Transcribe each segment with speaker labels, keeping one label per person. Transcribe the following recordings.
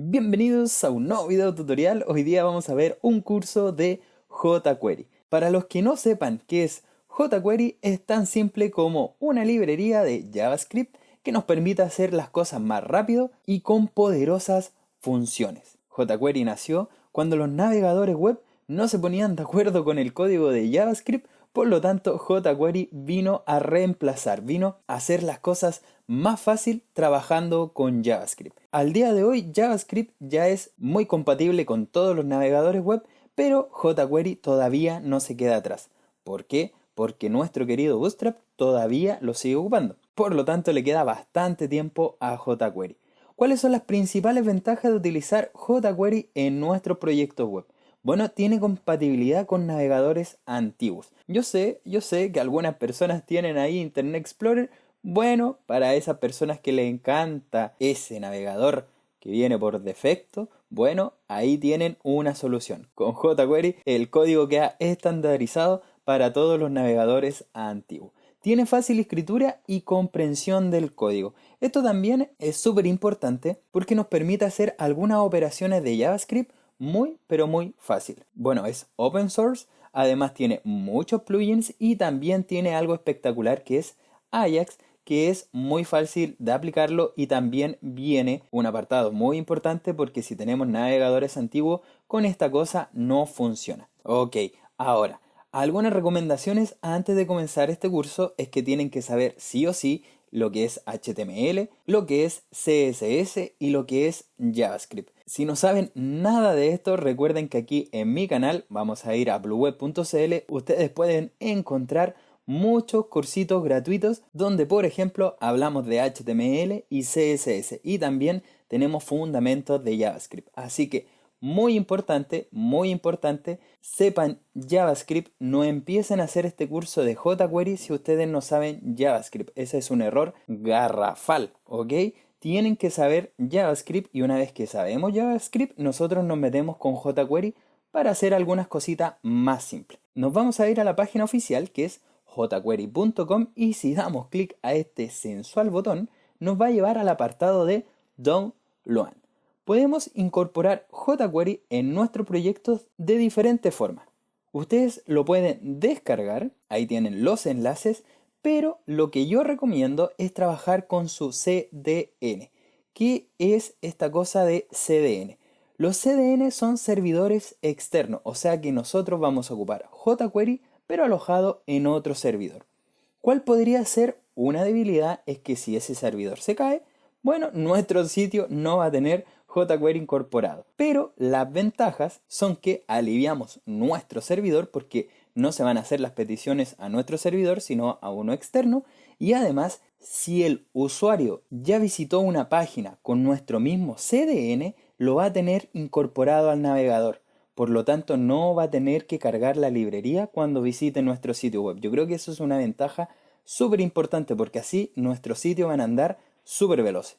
Speaker 1: Bienvenidos a un nuevo video tutorial. Hoy día vamos a ver un curso de jQuery. Para los que no sepan qué es jQuery, es tan simple como una librería de JavaScript que nos permite hacer las cosas más rápido y con poderosas funciones. jQuery nació cuando los navegadores web no se ponían de acuerdo con el código de JavaScript. Por lo tanto, jQuery vino a reemplazar, vino a hacer las cosas más fácil trabajando con JavaScript. Al día de hoy, JavaScript ya es muy compatible con todos los navegadores web, pero jQuery todavía no se queda atrás. ¿Por qué? Porque nuestro querido Bootstrap todavía lo sigue ocupando. Por lo tanto, le queda bastante tiempo a jQuery. ¿Cuáles son las principales ventajas de utilizar jQuery en nuestros proyectos web? Bueno, tiene compatibilidad con navegadores antiguos. Yo sé que algunas personas tienen ahí Internet Explorer. Bueno, para esas personas que les encanta ese navegador que viene por defecto, bueno, ahí tienen una solución. Con jQuery el código queda estandarizado para todos los navegadores antiguos. Tiene fácil escritura y comprensión del código. Esto también es súper importante porque nos permite hacer algunas operaciones de JavaScript muy pero muy fácil. Bueno, es open source, además tiene muchos plugins y también tiene algo espectacular que es Ajax, que es muy fácil de aplicarlo y también viene un apartado muy importante porque si tenemos navegadores antiguos con esta cosa no funciona. Ok, ahora, algunas recomendaciones antes de comenzar este curso es que tienen que saber sí o sí lo que es HTML, lo que es CSS y lo que es JavaScript. Si no saben nada de esto, recuerden que aquí en mi canal, vamos a ir a blueweb.cl, ustedes pueden encontrar muchos cursitos gratuitos donde por ejemplo hablamos de HTML y CSS y también tenemos fundamentos de JavaScript. Así que muy importante, sepan JavaScript, no empiecen a hacer este curso de jQuery si ustedes no saben JavaScript. Ese es un error garrafal, ¿ok? Tienen que saber JavaScript y una vez que sabemos JavaScript, nosotros nos metemos con jQuery para hacer algunas cositas más simples. Nos vamos a ir a la página oficial que es jquery.com y si damos clic a este sensual botón, nos va a llevar al apartado de Download. Podemos incorporar jQuery en nuestros proyectos de diferentes formas. Ustedes lo pueden descargar, ahí tienen los enlaces, pero lo que yo recomiendo es trabajar con su CDN. ¿Qué es esta cosa de CDN? Los CDN son servidores externos, o sea que nosotros vamos a ocupar jQuery, pero alojado en otro servidor. ¿Cuál podría ser una debilidad? Es que si ese servidor se cae, bueno, nuestro sitio no va a tener jQuery incorporado. Pero las ventajas son que aliviamos nuestro servidor porque no se van a hacer las peticiones a nuestro servidor, sino a uno externo. Y además, si el usuario ya visitó una página con nuestro mismo CDN, lo va a tener incorporado al navegador. Por lo tanto, no va a tener que cargar la librería cuando visite nuestro sitio web. Yo creo que eso es una ventaja súper importante porque así nuestros sitios van a andar súper veloces.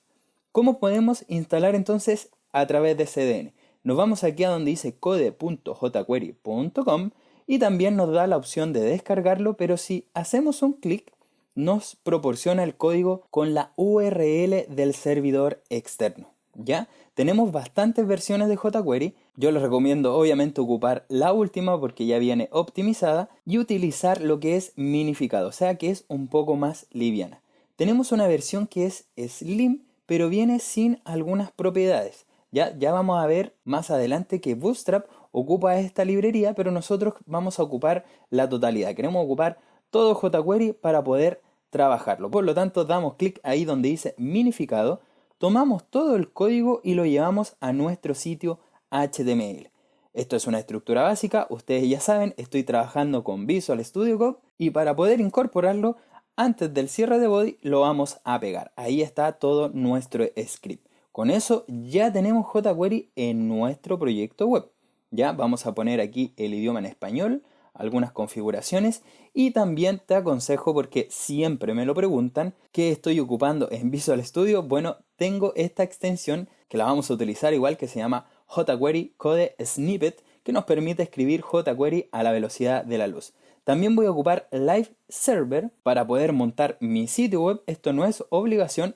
Speaker 1: ¿Cómo podemos instalar entonces a través de CDN? Nos vamos aquí a donde dice code.jquery.com y también nos da la opción de descargarlo, pero si hacemos un clic nos proporciona el código con la URL del servidor externo. ¿Ya? Tenemos bastantes versiones de jQuery. Yo les recomiendo obviamente ocupar la última porque ya viene optimizada y utilizar lo que es minificado, o sea que es un poco más liviana. Tenemos una versión que es Slim, pero viene sin algunas propiedades. Ya vamos a ver más adelante que Bootstrap ocupa esta librería, pero nosotros vamos a ocupar la totalidad. Queremos ocupar todo jQuery para poder trabajarlo. Por lo tanto, damos clic ahí donde dice minificado, tomamos todo el código y lo llevamos a nuestro sitio HTML. Esto es una estructura básica, ustedes ya saben, estoy trabajando con Visual Studio Code y para poder incorporarlo, antes del cierre de body lo vamos a pegar. Ahí está todo nuestro script. Con eso ya tenemos jQuery en nuestro proyecto web. Ya vamos a poner aquí el idioma en español, algunas configuraciones y también te aconsejo porque siempre me lo preguntan qué estoy ocupando en Visual Studio. Bueno, tengo esta extensión que la vamos a utilizar igual que se llama jQuery Code Snippet que nos permite escribir jQuery a la velocidad de la luz. También voy a ocupar Live Server para poder montar mi sitio web. Esto no es obligación,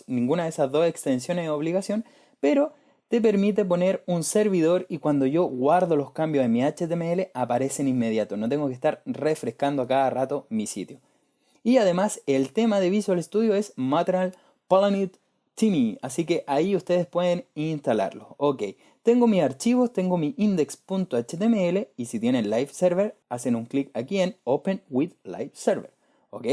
Speaker 1: ninguna de esas dos extensiones es obligación, pero te permite poner un servidor y cuando yo guardo los cambios en mi HTML aparecen inmediato. No tengo que estar refrescando a cada rato mi sitio. Y además el tema de Visual Studio es Material Planet Timmy, así que ahí ustedes pueden instalarlo. Ok, tengo mis archivos, tengo mi index.html y si tienen Live Server, hacen un clic aquí en Open with Live Server. Ok,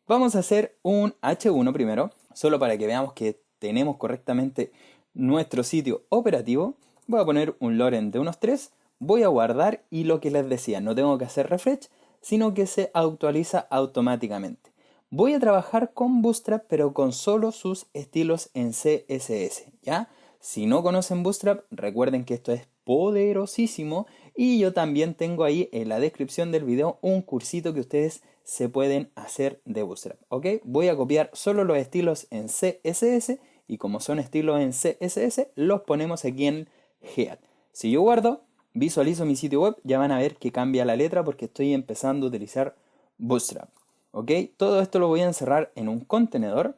Speaker 1: vamos a hacer un H1 primero, solo para que veamos que tenemos correctamente nuestro sitio operativo. Voy a poner un Loren de unos 3, voy a guardar y lo que les decía, no tengo que hacer refresh, sino que se actualiza automáticamente. Voy a trabajar con Bootstrap, pero con solo sus estilos en CSS, ¿ya? Si no conocen Bootstrap, recuerden que esto es poderosísimo y yo también tengo ahí en la descripción del video un cursito que ustedes se pueden hacer de Bootstrap, ¿ok? Voy a copiar solo los estilos en CSS y como son estilos en CSS, los ponemos aquí en Head. Si yo guardo, visualizo mi sitio web, ya van a ver que cambia la letra porque estoy empezando a utilizar Bootstrap. ¿Ok? Todo esto lo voy a encerrar en un contenedor.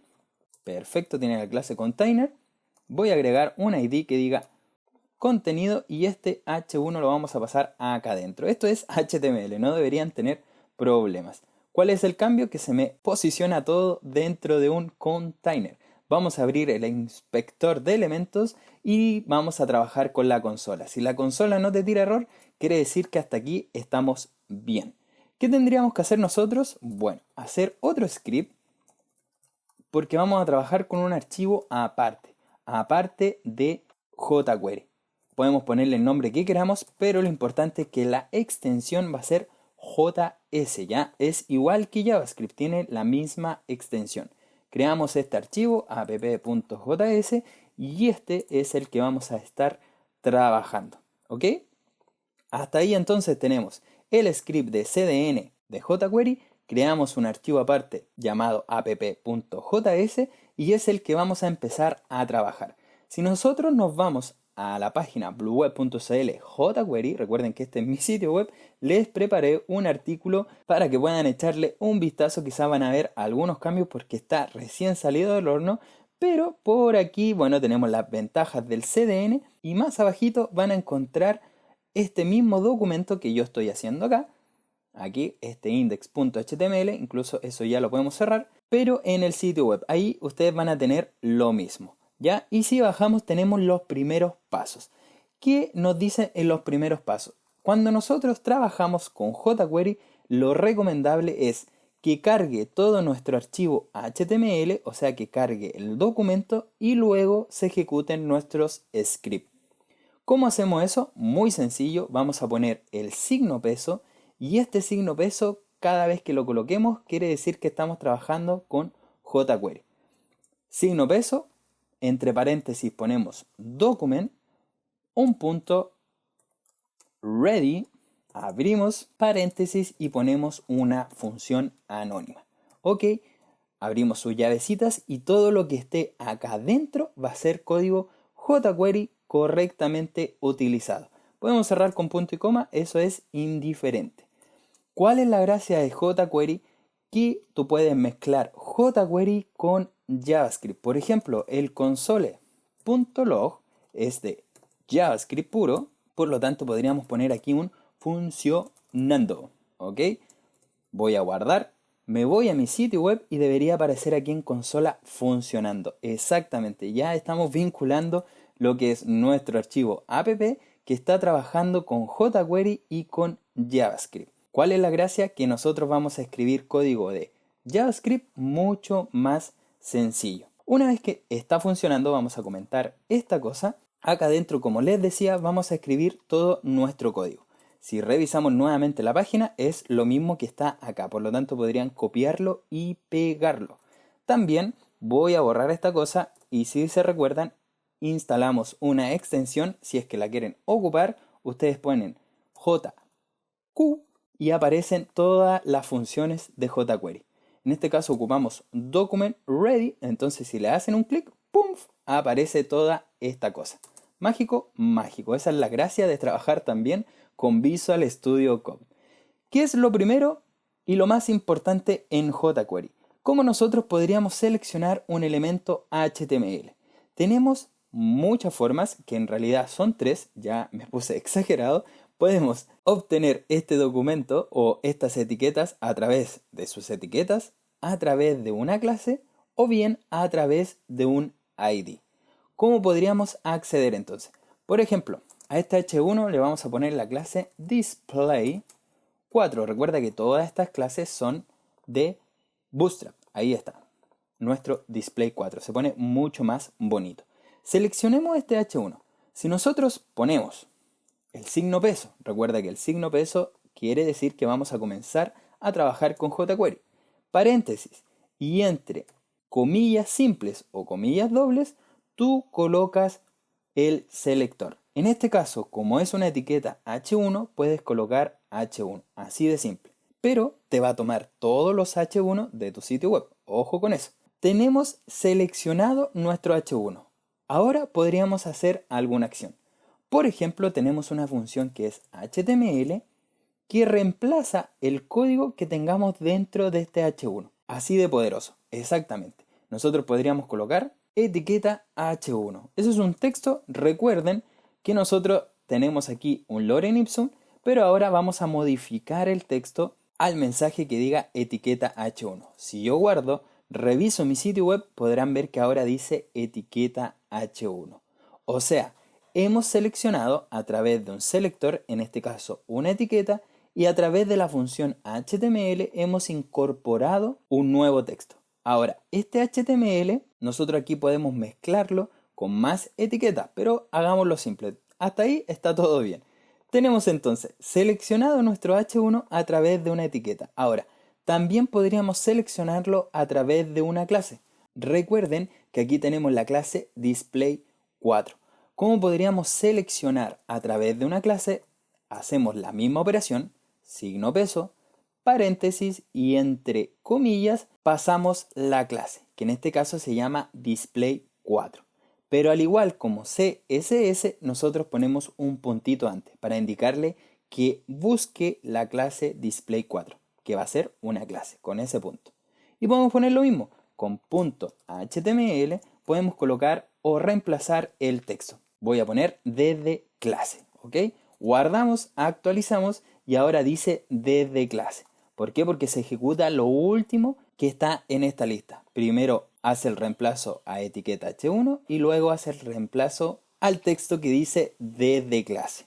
Speaker 1: Perfecto, tiene la clase container. Voy a agregar un ID que diga contenido y este H1 lo vamos a pasar acá adentro. Esto es HTML, no deberían tener problemas. ¿Cuál es el cambio? Que se me posiciona todo dentro de un container. Vamos a abrir el inspector de elementos y vamos a trabajar con la consola. Si la consola no te tira error, quiere decir que hasta aquí estamos bien. ¿Qué tendríamos que hacer nosotros? Bueno, hacer otro script porque vamos a trabajar con un archivo aparte de jQuery. Podemos ponerle el nombre que queramos, pero lo importante es que la extensión va a ser JS, ¿ya? Es igual que JavaScript, tiene la misma extensión. Creamos este archivo app.js y este es el que vamos a estar trabajando, ¿ok? Hasta ahí entonces tenemos el script de CDN de jQuery, creamos un archivo aparte llamado app.js y es el que vamos a empezar a trabajar. Si nosotros nos vamos a la página blueweb.cl jQuery, recuerden que este es mi sitio web, les preparé un artículo para que puedan echarle un vistazo, quizás van a ver algunos cambios porque está recién salido del horno, pero por aquí, bueno, tenemos las ventajas del CDN y más abajito van a encontrar este mismo documento que yo estoy haciendo acá, aquí este index.html, incluso eso ya lo podemos cerrar, pero en el sitio web, ahí ustedes van a tener lo mismo, ¿ya? Y si bajamos tenemos los primeros pasos. ¿Qué nos dice en los primeros pasos? Cuando nosotros trabajamos con jQuery, lo recomendable es que cargue todo nuestro archivo HTML, o sea que cargue el documento y luego se ejecuten nuestros scripts. ¿Cómo hacemos eso? Muy sencillo, vamos a poner el signo peso y este signo peso cada vez que lo coloquemos quiere decir que estamos trabajando con jQuery. Signo peso, entre paréntesis ponemos document, un punto, ready, abrimos paréntesis y ponemos una función anónima. Ok, abrimos sus llavecitas y todo lo que esté acá adentro va a ser código jQuery correctamente utilizado. Podemos cerrar con punto y coma, eso es indiferente. ¿Cuál es la gracia de jQuery? Que tú puedes mezclar jQuery con JavaScript. Por ejemplo, el console.log es de JavaScript puro, por lo tanto podríamos poner aquí un funcionando. ¿Ok? Voy a guardar, me voy a mi sitio web y debería aparecer aquí en consola funcionando. Exactamente, ya estamos vinculando lo que es nuestro archivo app que está trabajando con jQuery y con JavaScript. ¿Cuál es la gracia? Que nosotros vamos a escribir código de JavaScript mucho más sencillo. Una vez que está funcionando, vamos a comentar esta cosa. Acá adentro, como les decía, vamos a escribir todo nuestro código. Si revisamos nuevamente la página, es lo mismo que está acá. Por lo tanto, podrían copiarlo y pegarlo. También voy a borrar esta cosa y si se recuerdan, instalamos una extensión. Si es que la quieren ocupar, ustedes ponen JQ y aparecen todas las funciones de jQuery. En este caso ocupamos document ready, entonces si le hacen un clic, ¡pum!, aparece toda esta cosa. Mágico, mágico. Esa es la gracia de trabajar también con Visual Studio Code. ¿Qué es lo primero y lo más importante en jQuery? ¿Cómo nosotros podríamos seleccionar un elemento HTML? Tenemos muchas formas, que en realidad son tres, ya me puse exagerado. Podemos obtener este documento o estas etiquetas a través de sus etiquetas, a través de una clase o bien a través de un ID. ¿Cómo podríamos acceder entonces? Por ejemplo, a este H1 le vamos a poner la clase display4. Recuerda que todas estas clases son de Bootstrap. Ahí está, nuestro display4. Se pone mucho más bonito. Seleccionemos este H1. Si nosotros ponemos el signo peso, recuerda que el signo peso quiere decir que vamos a comenzar a trabajar con jQuery. Paréntesis. Y entre comillas simples o comillas dobles, tú colocas el selector. En este caso, como es una etiqueta H1, puedes colocar H1, así de simple. Pero te va a tomar todos los H1 de tu sitio web. Ojo con eso. Tenemos seleccionado nuestro H1. Ahora podríamos hacer alguna acción. Por ejemplo, tenemos una función que es HTML que reemplaza el código que tengamos dentro de este H1. Así de poderoso, exactamente. Nosotros podríamos colocar etiqueta H1. Eso es un texto. Recuerden que nosotros tenemos aquí un lorem ipsum, pero ahora vamos a modificar el texto al mensaje que diga etiqueta H1. Si yo guardo, reviso mi sitio web, podrán ver que ahora dice etiqueta H1. O sea, hemos seleccionado a través de un selector, en este caso una etiqueta, y a través de la función HTML hemos incorporado un nuevo texto. Ahora, este HTML, nosotros aquí podemos mezclarlo con más etiquetas, pero hagámoslo simple. Hasta ahí está todo bien. Tenemos entonces seleccionado nuestro H1 a través de una etiqueta. Ahora, también podríamos seleccionarlo a través de una clase. Recuerden que aquí tenemos la clase display4. ¿Cómo podríamos seleccionar a través de una clase? Hacemos la misma operación, signo peso, paréntesis y entre comillas pasamos la clase, que en este caso se llama display4. Pero al igual como CSS, nosotros ponemos un puntito antes para indicarle que busque la clase display4, que va a ser una clase con ese punto. Y podemos poner lo mismo, con punto HTML podemos colocar o reemplazar el texto. Voy a poner desde clase, ¿ok? Guardamos, actualizamos y ahora dice desde clase. ¿Por qué? Porque se ejecuta lo último que está en esta lista. Primero hace el reemplazo a etiqueta H1 y luego hace el reemplazo al texto que dice desde clase.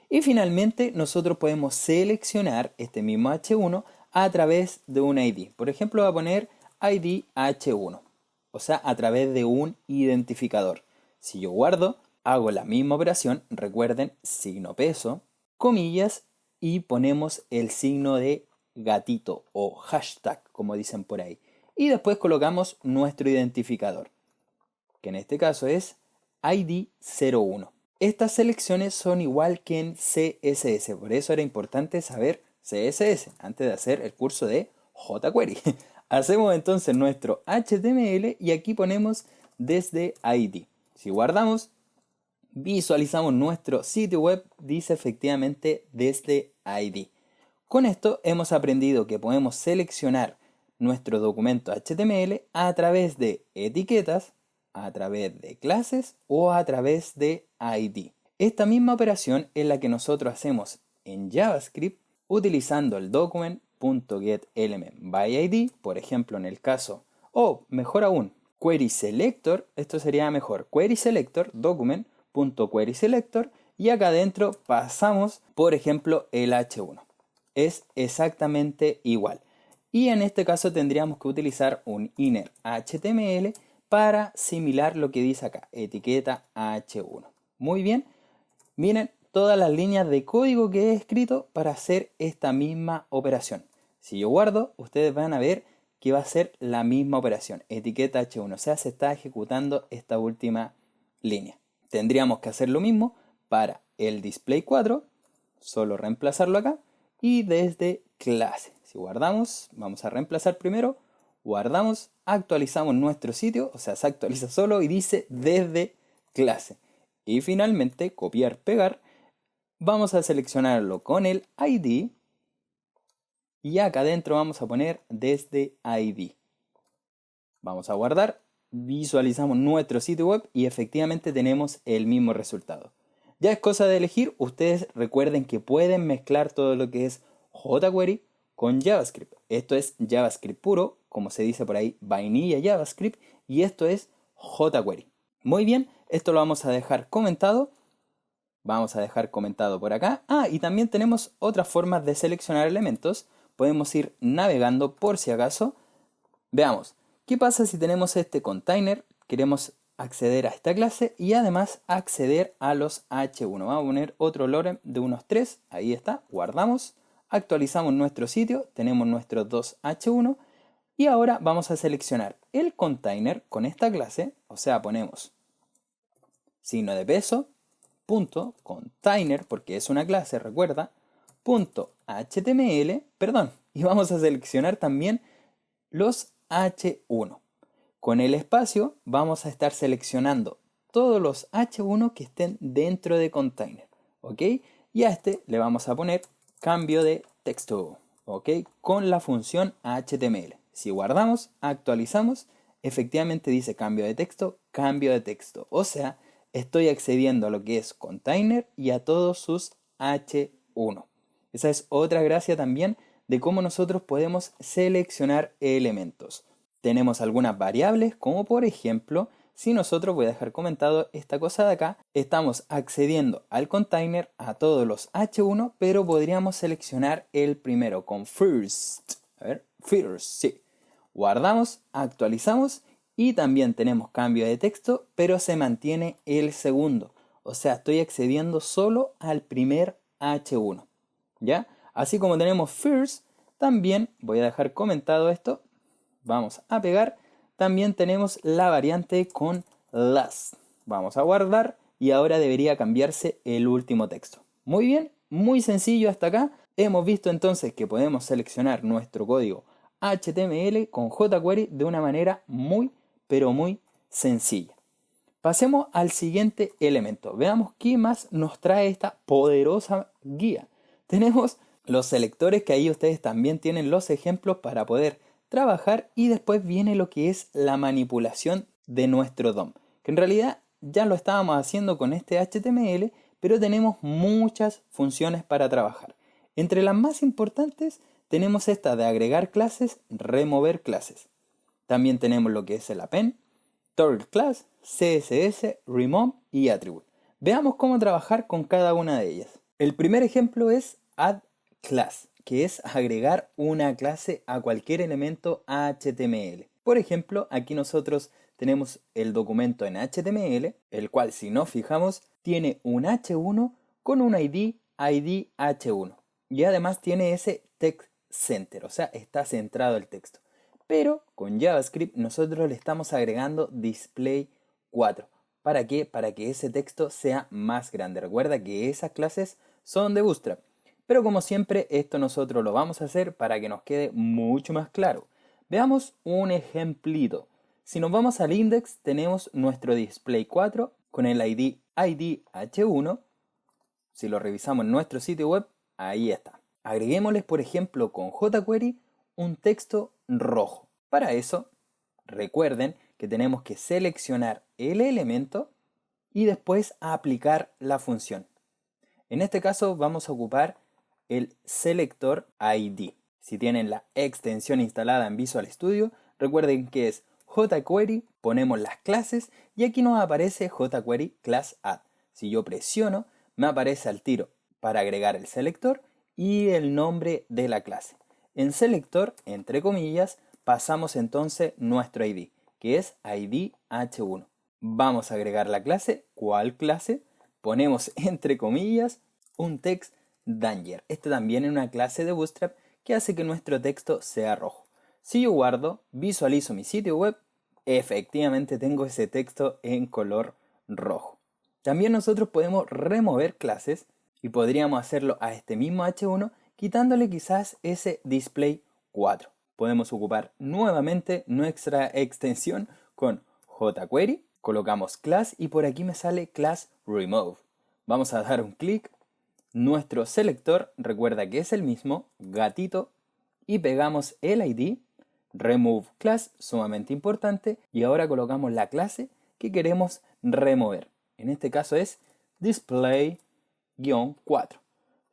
Speaker 1: Y finalmente nosotros podemos seleccionar este mismo H1 a través de un ID. Por ejemplo, voy a poner ID H1, o sea, a través de un identificador. Si yo guardo, hago la misma operación, recuerden, signo peso, comillas, y ponemos el signo de gatito o hashtag, como dicen por ahí. Y después colocamos nuestro identificador, que en este caso es ID01. Estas selecciones son igual que en CSS, por eso era importante saber CSS antes de hacer el curso de jQuery. Hacemos entonces nuestro HTML y aquí ponemos desde ID. Si guardamos, visualizamos nuestro sitio web, dice efectivamente desde ID. Con esto hemos aprendido que podemos seleccionar nuestro documento HTML a través de etiquetas, a través de clases o a través de ID. Esta misma operación es la que nosotros hacemos en JavaScript utilizando el document.getElementById, por ejemplo en el caso, o mejor aún, query selector, esto sería mejor, query selector, document.querySelector, y acá adentro pasamos, por ejemplo, el H1. Es exactamente igual. Y en este caso tendríamos que utilizar un inner HTML para similar lo que dice acá, etiqueta H1. Muy bien, miren todas las líneas de código que he escrito para hacer esta misma operación. Si yo guardo, ustedes van a ver que va a ser la misma operación, etiqueta H1, o sea, se está ejecutando esta última línea. Tendríamos que hacer lo mismo para el display4, solo reemplazarlo acá, y desde clase. Si guardamos, vamos a reemplazar primero, guardamos, actualizamos nuestro sitio, o sea, se actualiza solo y dice desde clase. Y finalmente, copiar, pegar, vamos a seleccionarlo con el ID y acá adentro vamos a poner desde ID. Vamos a guardar, visualizamos nuestro sitio web y efectivamente tenemos el mismo resultado. Ya es cosa de elegir. Ustedes recuerden que pueden mezclar todo lo que es jQuery con JavaScript. Esto es JavaScript puro, como se dice por ahí, vainilla JavaScript, y esto es jQuery. Muy bien, esto lo vamos a dejar comentado. Vamos a dejar comentado por acá. Y también tenemos otras formas de seleccionar elementos. Podemos ir navegando por si acaso. Veamos, ¿qué pasa si tenemos este container? Queremos acceder a esta clase y además acceder a los H1. Vamos a poner otro lorem de unos 3. Ahí está, guardamos. Actualizamos nuestro sitio, tenemos nuestros dos H1. Y ahora vamos a seleccionar el container con esta clase. O sea, ponemos signo de peso, punto, container, porque es una clase, recuerda, punto HTML, perdón, y vamos a seleccionar también los H1. Con el espacio vamos a estar seleccionando todos los H1 que estén dentro de container, ¿ok? Y a este le vamos a poner cambio de texto, ¿ok? Con la función HTML. Si guardamos, actualizamos, efectivamente dice cambio de texto, cambio de texto. O sea, estoy accediendo a lo que es container y a todos sus H1. Esa es otra gracia también de cómo nosotros podemos seleccionar elementos. Tenemos algunas variables, como por ejemplo, si nosotros, voy a dejar comentado esta cosa de acá, estamos accediendo al container a todos los H1, pero podríamos seleccionar el primero con first. A ver, first, sí. Guardamos, actualizamos y también tenemos cambio de texto, pero se mantiene el segundo. O sea, estoy accediendo solo al primer H1. ¿Ya? Así como tenemos first, también voy a dejar comentado esto. Vamos a pegar. También tenemos la variante con last. Vamos a guardar y ahora debería cambiarse el último texto. Muy bien, muy sencillo hasta acá. Hemos visto entonces que podemos seleccionar nuestro código HTML con jQuery de una manera muy, pero muy sencilla. Pasemos al siguiente elemento. Veamos qué más nos trae esta poderosa guía. Tenemos los selectores, que ahí ustedes también tienen los ejemplos para poder trabajar, y después viene lo que es la manipulación de nuestro DOM, que en realidad ya lo estábamos haciendo con este HTML, pero tenemos muchas funciones para trabajar. Entre las más importantes tenemos esta de agregar clases, remover clases. También tenemos lo que es el append, target class, CSS, remove y attribute. Veamos cómo trabajar con cada una de ellas. El primer ejemplo es add class, que es agregar una clase a cualquier elemento HTML. Por ejemplo, aquí nosotros tenemos el documento en HTML, el cual, si nos fijamos, tiene un H1 con un ID H1. Y además tiene ese text center, o sea, está centrado el texto. Pero con JavaScript nosotros le estamos agregando display 4. ¿Para qué? Para que ese texto sea más grande. Recuerda que esas clases son de Bootstrap. Pero como siempre, esto nosotros lo vamos a hacer para que nos quede mucho más claro. Veamos un ejemplito. Si nos vamos al index, tenemos nuestro display 4 con el ID H1. Si lo revisamos en nuestro sitio web, ahí está. Agreguémosles, por ejemplo, con jQuery un texto rojo. Para eso, recuerden que tenemos que seleccionar el elemento y después aplicar la función. En este caso vamos a ocupar el selector ID. Si tienen la extensión instalada en Visual Studio, recuerden que es jQuery, ponemos las clases y aquí nos aparece jQuery class add. Si yo presiono, me aparece al tiro para agregar el selector y el nombre de la clase. En selector, entre comillas, pasamos entonces nuestro ID, que es ID H1. Vamos a agregar la clase. ¿Cuál clase? Ponemos entre comillas un text danger. Este también es una clase de Bootstrap que hace que nuestro texto sea rojo. Si yo guardo, visualizo mi sitio web, efectivamente tengo ese texto en color rojo. También nosotros podemos remover clases y podríamos hacerlo a este mismo H1 quitándole quizás ese display 4. Podemos ocupar nuevamente nuestra extensión con jQuery, colocamos class y por aquí me sale class remove. Vamos a dar un clic, nuestro selector, recuerda que es el mismo, gatito, y pegamos el ID, remove class, sumamente importante, y ahora colocamos la clase que queremos remover. En este caso es display-4.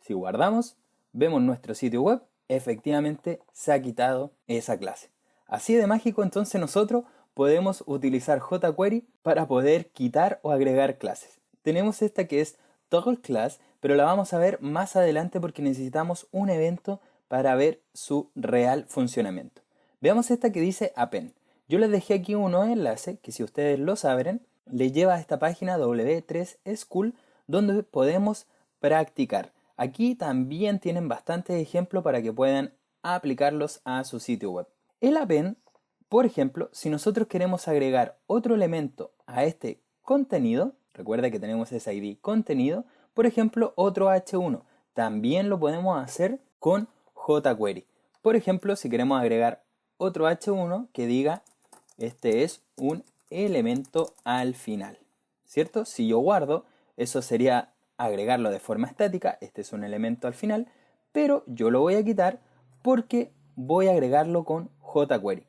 Speaker 1: Si guardamos, vemos nuestro sitio web, efectivamente se ha quitado esa clase. Así de mágico, entonces nosotros podemos utilizar jQuery para poder quitar o agregar clases. Tenemos esta que es toggle class, pero la vamos a ver más adelante porque necesitamos un evento para ver su real funcionamiento. Veamos esta que dice append. Yo les dejé aquí un enlace que, si ustedes los abren, les lleva a esta página W3School donde podemos practicar. Aquí también tienen bastantes ejemplos para que puedan aplicarlos a su sitio web. El append, por ejemplo, si nosotros queremos agregar otro elemento a este contenido, recuerda que tenemos ese ID contenido, por ejemplo, otro H1, también lo podemos hacer con jQuery. Por ejemplo, si queremos agregar otro H1 que diga este es un elemento al final, ¿cierto? Si yo guardo, eso sería agregarlo de forma estática, este es un elemento al final, pero yo lo voy a quitar porque voy a agregarlo con jQuery.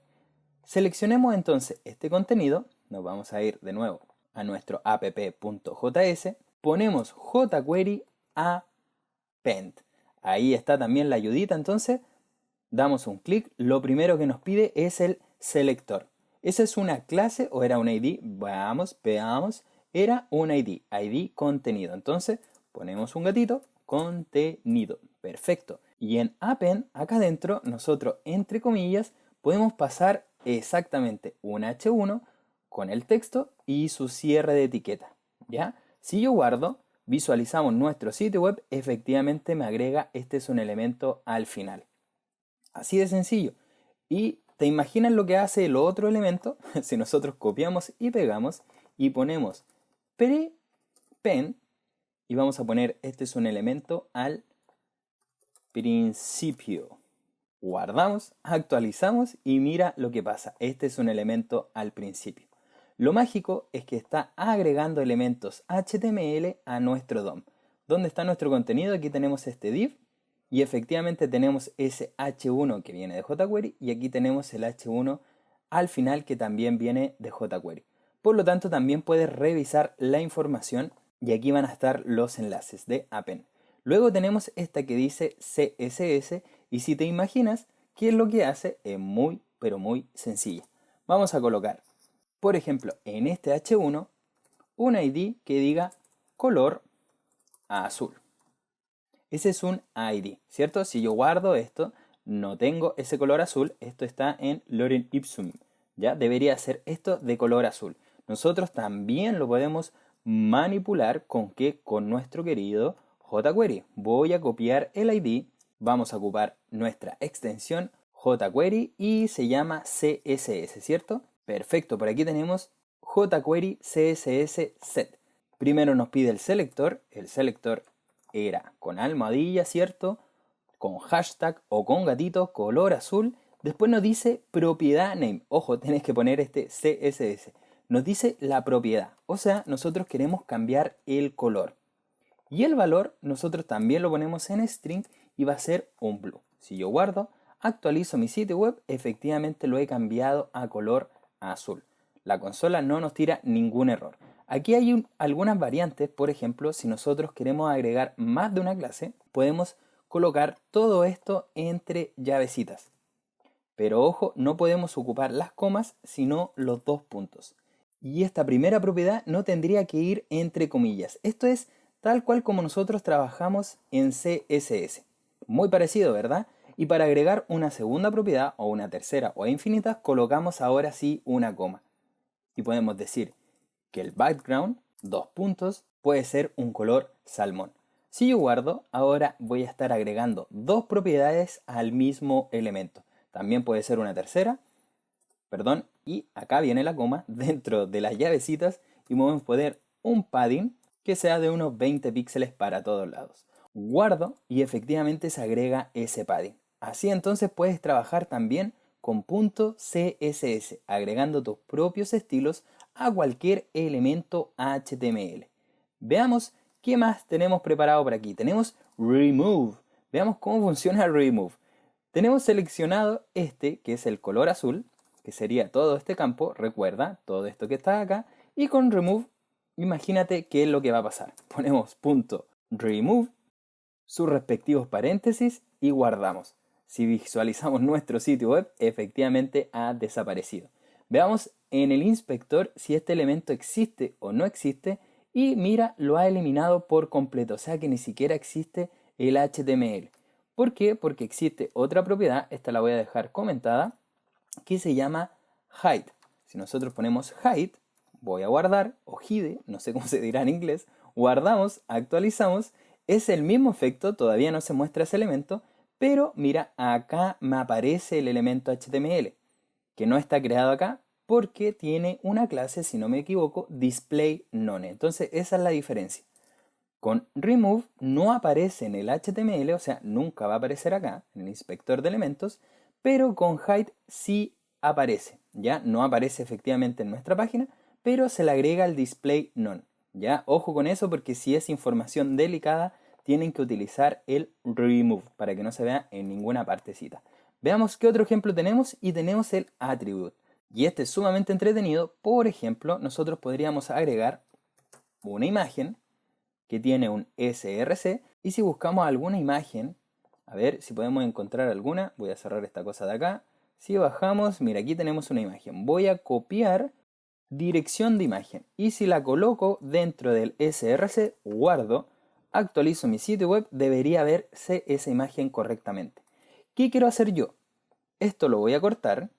Speaker 1: Seleccionemos entonces este contenido, nos vamos a ir de nuevo a nuestro app.js, ponemos jQuery append. Ahí está también la ayudita, entonces damos un clic, lo primero que nos pide es el selector. ¿Esa es una clase o era un ID? Veamos, era un ID contenido. Entonces ponemos un gatito, contenido, perfecto. Y en append, acá adentro, nosotros, entre comillas, podemos pasar exactamente un H1 con el texto y su cierre de etiqueta, ¿ya? Si yo guardo, visualizamos nuestro sitio web, efectivamente me agrega, este es un elemento al final. Así de sencillo. Y ¿te imaginas lo que hace el otro elemento? Si nosotros copiamos y pegamos y ponemos prepend y vamos a poner, este es un elemento al principio. Guardamos, actualizamos y mira lo que pasa. Este es un elemento al principio. Lo mágico es que está agregando elementos HTML a nuestro DOM. ¿Dónde está nuestro contenido? Aquí tenemos este div y efectivamente tenemos ese H1 que viene de jQuery y aquí tenemos el H1 al final que también viene de jQuery. Por lo tanto, también puedes revisar la información y aquí van a estar los enlaces de append. Luego tenemos esta que dice CSS y si te imaginas qué es lo que hace, es muy, pero muy sencilla. Vamos a colocar, por ejemplo, en este H1, un ID que diga color azul. Ese es un ID, ¿cierto? Si yo guardo esto, no tengo ese color azul, esto está en lorem ipsum, ¿ya? Debería ser esto de color azul. Nosotros también lo podemos manipular ¿con qué? Con nuestro querido jQuery. Voy a copiar el ID, vamos a ocupar nuestra extensión jQuery y se llama CSS, ¿cierto? Perfecto, por aquí tenemos jQuery CSS set. Primero nos pide el selector era con almohadilla, ¿cierto? Con hashtag o con gatito, color azul. Después nos dice propiedad name. Ojo, tenés que poner este CSS. Nos dice la propiedad. O sea, nosotros queremos cambiar el color. Y el valor nosotros también lo ponemos en string y va a ser un blue. Si yo guardo, actualizo mi sitio web, efectivamente lo he cambiado a color azul. La consola no nos tira ningún error. Aquí hay algunas variantes, por ejemplo, si nosotros queremos agregar más de una clase, podemos colocar todo esto entre llavecitas. Pero ojo, no podemos ocupar las comas, sino los dos puntos. Y esta primera propiedad no tendría que ir entre comillas. Esto es tal cual como nosotros trabajamos en CSS. Muy parecido, ¿verdad? Y para agregar una segunda propiedad, o una tercera, o infinitas, colocamos ahora sí una coma. Y podemos decir que el background, dos puntos, puede ser un color salmón. Si yo guardo, ahora voy a estar agregando dos propiedades al mismo elemento. También puede ser una tercera, perdón, y acá viene la coma dentro de las llavecitas y podemos poner un padding que sea de unos 20 píxeles para todos lados. Guardo y efectivamente se agrega ese padding. Así entonces puedes trabajar también con .css, agregando tus propios estilos a cualquier elemento HTML. Veamos qué más tenemos preparado por aquí. Tenemos remove. Veamos cómo funciona remove. Tenemos seleccionado este, que es el color azul, que sería todo este campo, recuerda, todo esto que está acá, y con remove, imagínate qué es lo que va a pasar. Ponemos punto remove, sus respectivos paréntesis y guardamos. Si visualizamos nuestro sitio web, efectivamente ha desaparecido. Veamos en el inspector si este elemento existe o no existe y mira, lo ha eliminado por completo, o sea que ni siquiera existe el HTML. ¿Por qué? Porque existe otra propiedad, esta la voy a dejar comentada, que se llama hide. Si nosotros ponemos hide, voy a guardar, o hide, no sé cómo se dirá en inglés, guardamos, actualizamos, es el mismo efecto, todavía no se muestra ese elemento, pero mira, acá me aparece el elemento HTML, que no está creado acá porque tiene una clase, si no me equivoco, display none. Entonces esa es la diferencia. Con remove no aparece en el HTML, o sea, nunca va a aparecer acá, en el inspector de elementos, pero con hide sí aparece, ¿ya? No aparece efectivamente en nuestra página, pero se le agrega el display none, ¿ya? Ojo con eso porque si es información delicada, tienen que utilizar el remove para que no se vea en ninguna partecita. Veamos qué otro ejemplo tenemos y tenemos el attribute. Y este es sumamente entretenido. Por ejemplo, nosotros podríamos agregar una imagen que tiene un src y si buscamos alguna imagen, a ver si podemos encontrar alguna, voy a cerrar esta cosa de acá. Si bajamos, mira, aquí tenemos una imagen. Voy a copiar dirección de imagen y si la coloco dentro del src, guardo, actualizo mi sitio web, debería verse esa imagen correctamente. ¿Qué quiero hacer yo? Esto lo voy a cortar,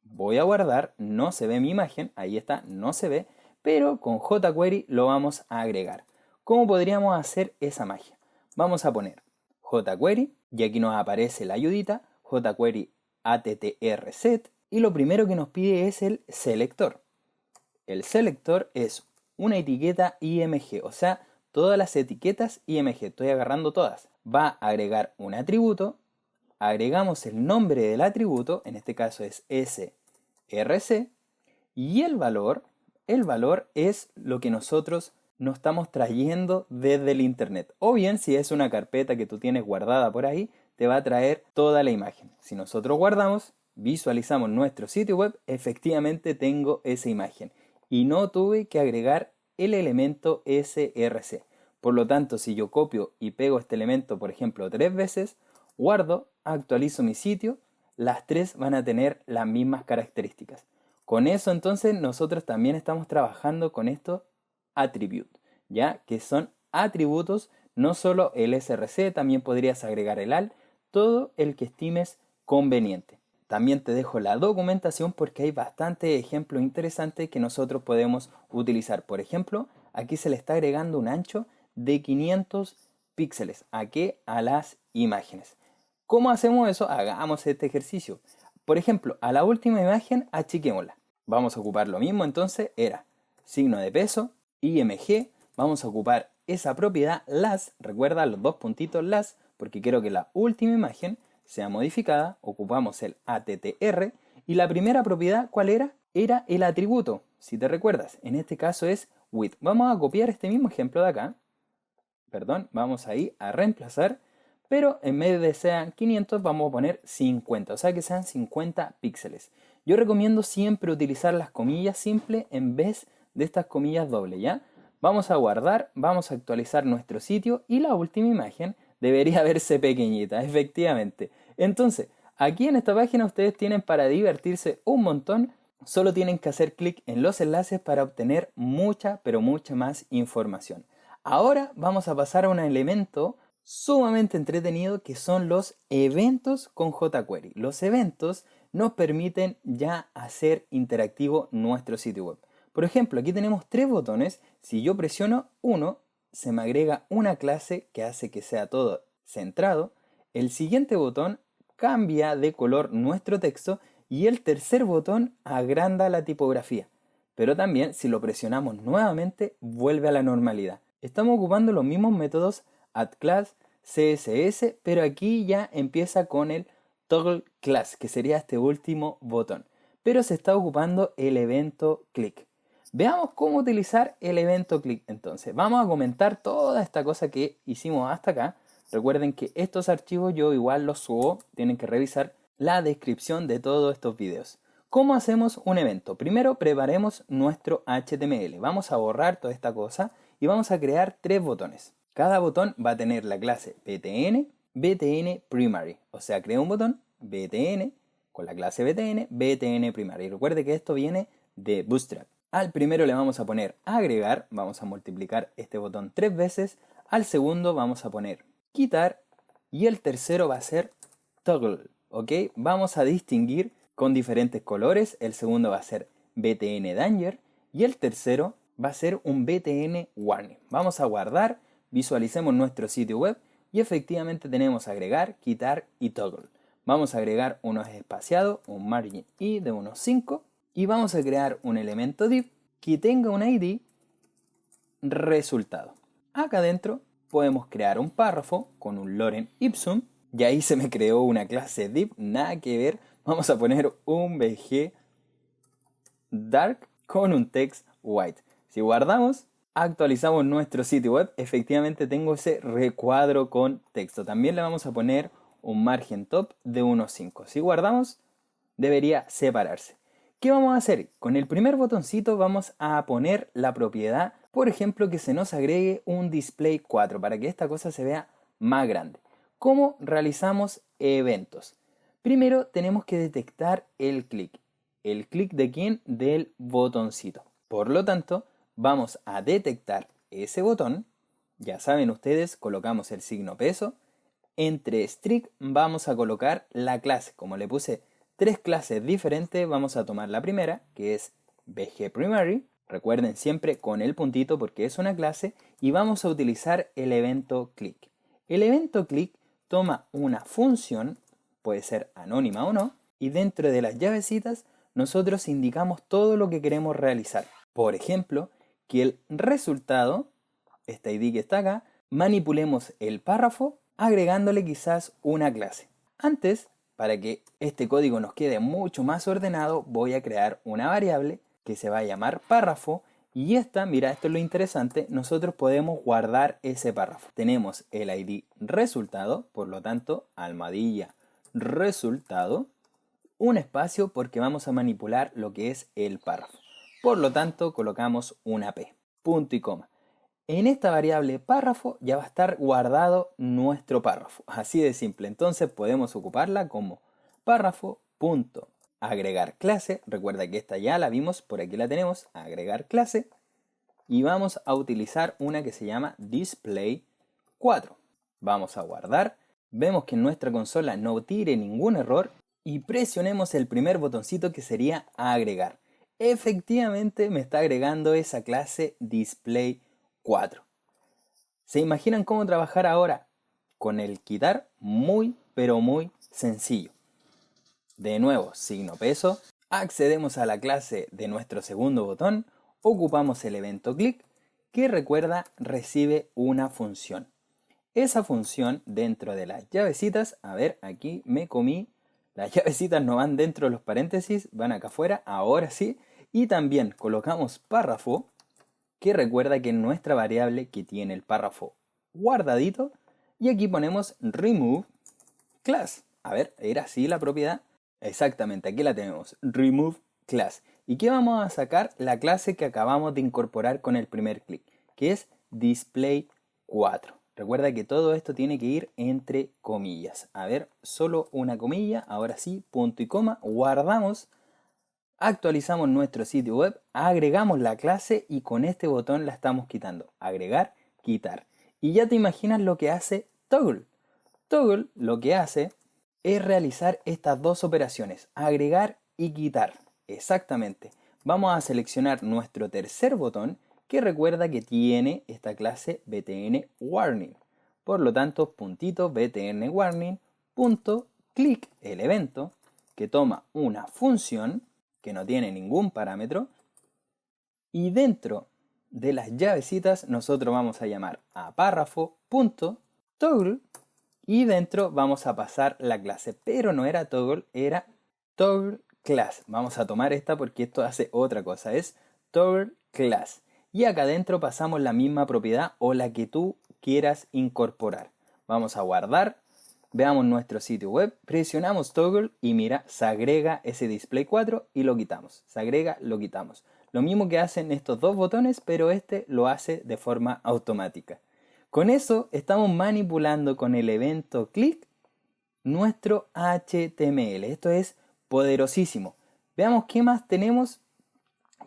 Speaker 1: voy a guardar, no se ve mi imagen, ahí está, no se ve, pero con jQuery lo vamos a agregar. ¿Cómo podríamos hacer esa magia? Vamos a poner jQuery, y aquí nos aparece la ayudita, jQuery attr_set, y lo primero que nos pide es el selector. El selector es una etiqueta IMG, o sea, todas las etiquetas IMG, estoy agarrando todas. Va a agregar un atributo, agregamos el nombre del atributo, en este caso es src, y el valor es lo que nosotros nos estamos trayendo desde el internet. O bien, si es una carpeta que tú tienes guardada por ahí, te va a traer toda la imagen. Si nosotros guardamos, visualizamos nuestro sitio web, efectivamente tengo esa imagen. Y no tuve que agregar el elemento src. Por lo tanto, si yo copio y pego este elemento, por ejemplo, 3 veces, guardo, actualizo mi sitio, las 3 van a tener las mismas características. Con eso entonces nosotros también estamos trabajando con estos attributes, ¿ya? Que son atributos, no solo el src, también podrías agregar el al, todo el que estimes conveniente. También te dejo la documentación porque hay bastantes ejemplos interesantes que nosotros podemos utilizar. Por ejemplo, aquí se le está agregando un ancho de 500 píxeles. ¿A qué? A las imágenes. ¿Cómo hacemos eso? Hagamos este ejercicio. Por ejemplo, a la última imagen achiquémosla. Vamos a ocupar lo mismo entonces, era signo de peso, IMG, vamos a ocupar esa propiedad las, recuerda los dos puntitos las, porque quiero que la última imagen sea modificada, ocupamos el attr, y la primera propiedad, ¿cuál era? Era el atributo, si te recuerdas, en este caso es width. Vamos a copiar este mismo ejemplo de acá, vamos ahí a reemplazar, pero en vez de sean 500 vamos a poner 50, o sea que sean 50 píxeles. Yo recomiendo siempre utilizar las comillas simples en vez de estas comillas dobles, ¿ya? Vamos a guardar, vamos a actualizar nuestro sitio y la última imagen debería verse pequeñita, efectivamente. Entonces, aquí en esta página ustedes tienen para divertirse un montón, solo tienen que hacer clic en los enlaces para obtener mucha, pero mucha más información. Ahora vamos a pasar a un elemento sumamente entretenido que son los eventos con jQuery. Los eventos nos permiten ya hacer interactivo nuestro sitio web. Por ejemplo, aquí tenemos 3 botones. Si yo presiono uno, se me agrega una clase que hace que sea todo centrado. El siguiente botón cambia de color nuestro texto y el tercer botón agranda la tipografía. Pero también si lo presionamos nuevamente vuelve a la normalidad. Estamos ocupando los mismos métodos addClass, CSS, pero aquí ya empieza con el toggle class, que sería este último botón. Pero se está ocupando el evento click. Veamos cómo utilizar el evento click entonces. Vamos a comentar toda esta cosa que hicimos hasta acá. Recuerden que estos archivos yo igual los subo, tienen que revisar la descripción de todos estos videos. ¿Cómo hacemos un evento? Primero preparemos nuestro HTML. Vamos a borrar toda esta cosa y vamos a crear 3 botones. Cada botón va a tener la clase btn, btn primary. O sea, crea un botón btn con la clase btn, btn primary. Recuerde que esto viene de Bootstrap. Al primero le vamos a poner agregar, vamos a multiplicar este botón 3 veces. Al segundo vamos a poner quitar y el tercero va a ser toggle, ¿ok? Vamos a distinguir con diferentes colores. El segundo va a ser btn danger y el tercero va a ser un btn warning. Vamos a guardar, visualicemos nuestro sitio web y efectivamente tenemos agregar, quitar y toggle. Vamos a agregar unos espaciados, un margin i de unos 5 y vamos a crear un elemento div que tenga un id resultado. Acá adentro podemos crear un párrafo con un lorem ipsum y ahí se me creó una clase div, nada que ver. Vamos a poner un bg dark con un text white. Si guardamos, actualizamos nuestro sitio web, efectivamente tengo ese recuadro con texto. También le vamos a poner un margen top de 1.5. Si guardamos, debería separarse. ¿Qué vamos a hacer? Con el primer botoncito vamos a poner la propiedad, por ejemplo, que se nos agregue un display 4 para que esta cosa se vea más grande. ¿Cómo realizamos eventos? Primero tenemos que detectar el clic. ¿El clic de quién? Del botoncito. Por lo tanto, vamos a detectar ese botón. Ya saben ustedes, colocamos el signo peso. Entre strict vamos a colocar la clase. Como le puse 3 clases diferentes, vamos a tomar la primera, que es bgPrimary. Recuerden siempre con el puntito porque es una clase. Y vamos a utilizar el evento click. El evento click toma una función, puede ser anónima o no, y dentro de las llavecitas nosotros indicamos todo lo que queremos realizar. Por ejemplo, que el resultado, esta id que está acá, manipulemos el párrafo agregándole quizás una clase. Antes, para que este código nos quede mucho más ordenado, voy a crear una variable que se va a llamar párrafo y esta, mira, esto es lo interesante, nosotros podemos guardar ese párrafo. Tenemos el id resultado, por lo tanto, almohadilla resultado, un espacio porque vamos a manipular lo que es el párrafo. Por lo tanto, colocamos una p, punto y coma. En esta variable párrafo ya va a estar guardado nuestro párrafo. Así de simple. Entonces podemos ocuparla como párrafo.agregar clase. Recuerda que esta ya la vimos, por aquí la tenemos, agregar clase. Y vamos a utilizar una que se llama display 4. Vamos a guardar. Vemos que en nuestra consola no tire ningún error. Y presionemos el primer botoncito que sería agregar. Efectivamente me está agregando esa clase display 4. ¿Se imaginan cómo trabajar ahora? Con el quitar, muy pero muy sencillo. De nuevo, signo peso, accedemos a la clase de nuestro segundo botón, ocupamos el evento click, que recuerda recibe una función. Esa función dentro de las llavecitas, a ver, aquí me comí, las llavecitas no van dentro de los paréntesis, van acá afuera, ahora sí, y también colocamos párrafo, que recuerda que es nuestra variable que tiene el párrafo guardadito. Y aquí ponemos remove class. A ver, ¿era así la propiedad? Exactamente, aquí la tenemos, remove class. ¿Y qué vamos a sacar? La clase que acabamos de incorporar con el primer clic, que es display 4. Recuerda que todo esto tiene que ir entre comillas. A ver, solo una comilla, ahora sí, punto y coma, guardamos. Actualizamos nuestro sitio web, agregamos la clase y con este botón la estamos quitando. Agregar, quitar. Y ya te imaginas lo que hace Toggle. Toggle lo que hace es realizar estas dos operaciones, agregar y quitar. Exactamente. Vamos a seleccionar nuestro tercer botón que recuerda que tiene esta clase btn warning. Por lo tanto, puntito btn warning, punto click, el evento que toma una función que no tiene ningún parámetro y dentro de las llavecitas nosotros vamos a llamar a párrafo.toggle y dentro vamos a pasar la clase, pero no era toggle, era toggle class. Vamos a tomar esta porque esto hace otra cosa, es toggle class. Y acá adentro pasamos la misma propiedad o la que tú quieras incorporar. Vamos a guardar, veamos nuestro sitio web, presionamos toggle y mira, se agrega ese display 4 y lo quitamos. Se agrega, lo quitamos. Lo mismo que hacen estos dos botones, pero este lo hace de forma automática. Con eso estamos manipulando con el evento click nuestro HTML. Esto es poderosísimo. Veamos qué más tenemos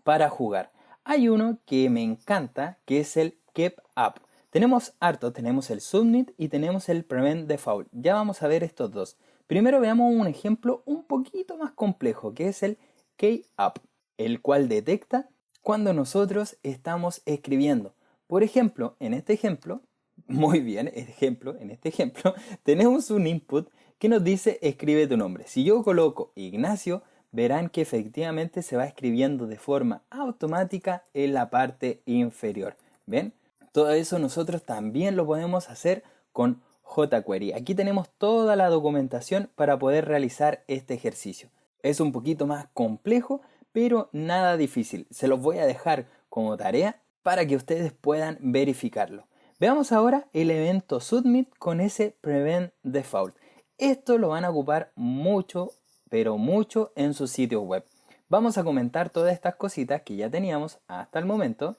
Speaker 1: para jugar. Hay uno que me encanta, que es el keep up. Tenemos harto, tenemos el submit y tenemos el prevent default. Ya vamos a ver estos dos. Primero veamos un ejemplo un poquito más complejo, que es el keep up, el cual detecta cuando nosotros estamos escribiendo. Por ejemplo, en este ejemplo, muy bien, en este ejemplo, tenemos un input que nos dice escribe tu nombre. Si yo coloco Ignacio, verán que efectivamente se va escribiendo de forma automática en la parte inferior. ¿Ven? Todo eso nosotros también lo podemos hacer con jQuery. Aquí tenemos toda la documentación para poder realizar este ejercicio. Es un poquito más complejo, pero nada difícil. Se los voy a dejar como tarea para que ustedes puedan verificarlo. Veamos ahora el evento submit con ese prevent default. Esto lo van a ocupar mucho, pero mucho en su sitio web. Vamos a comentar todas estas cositas que ya teníamos hasta el momento.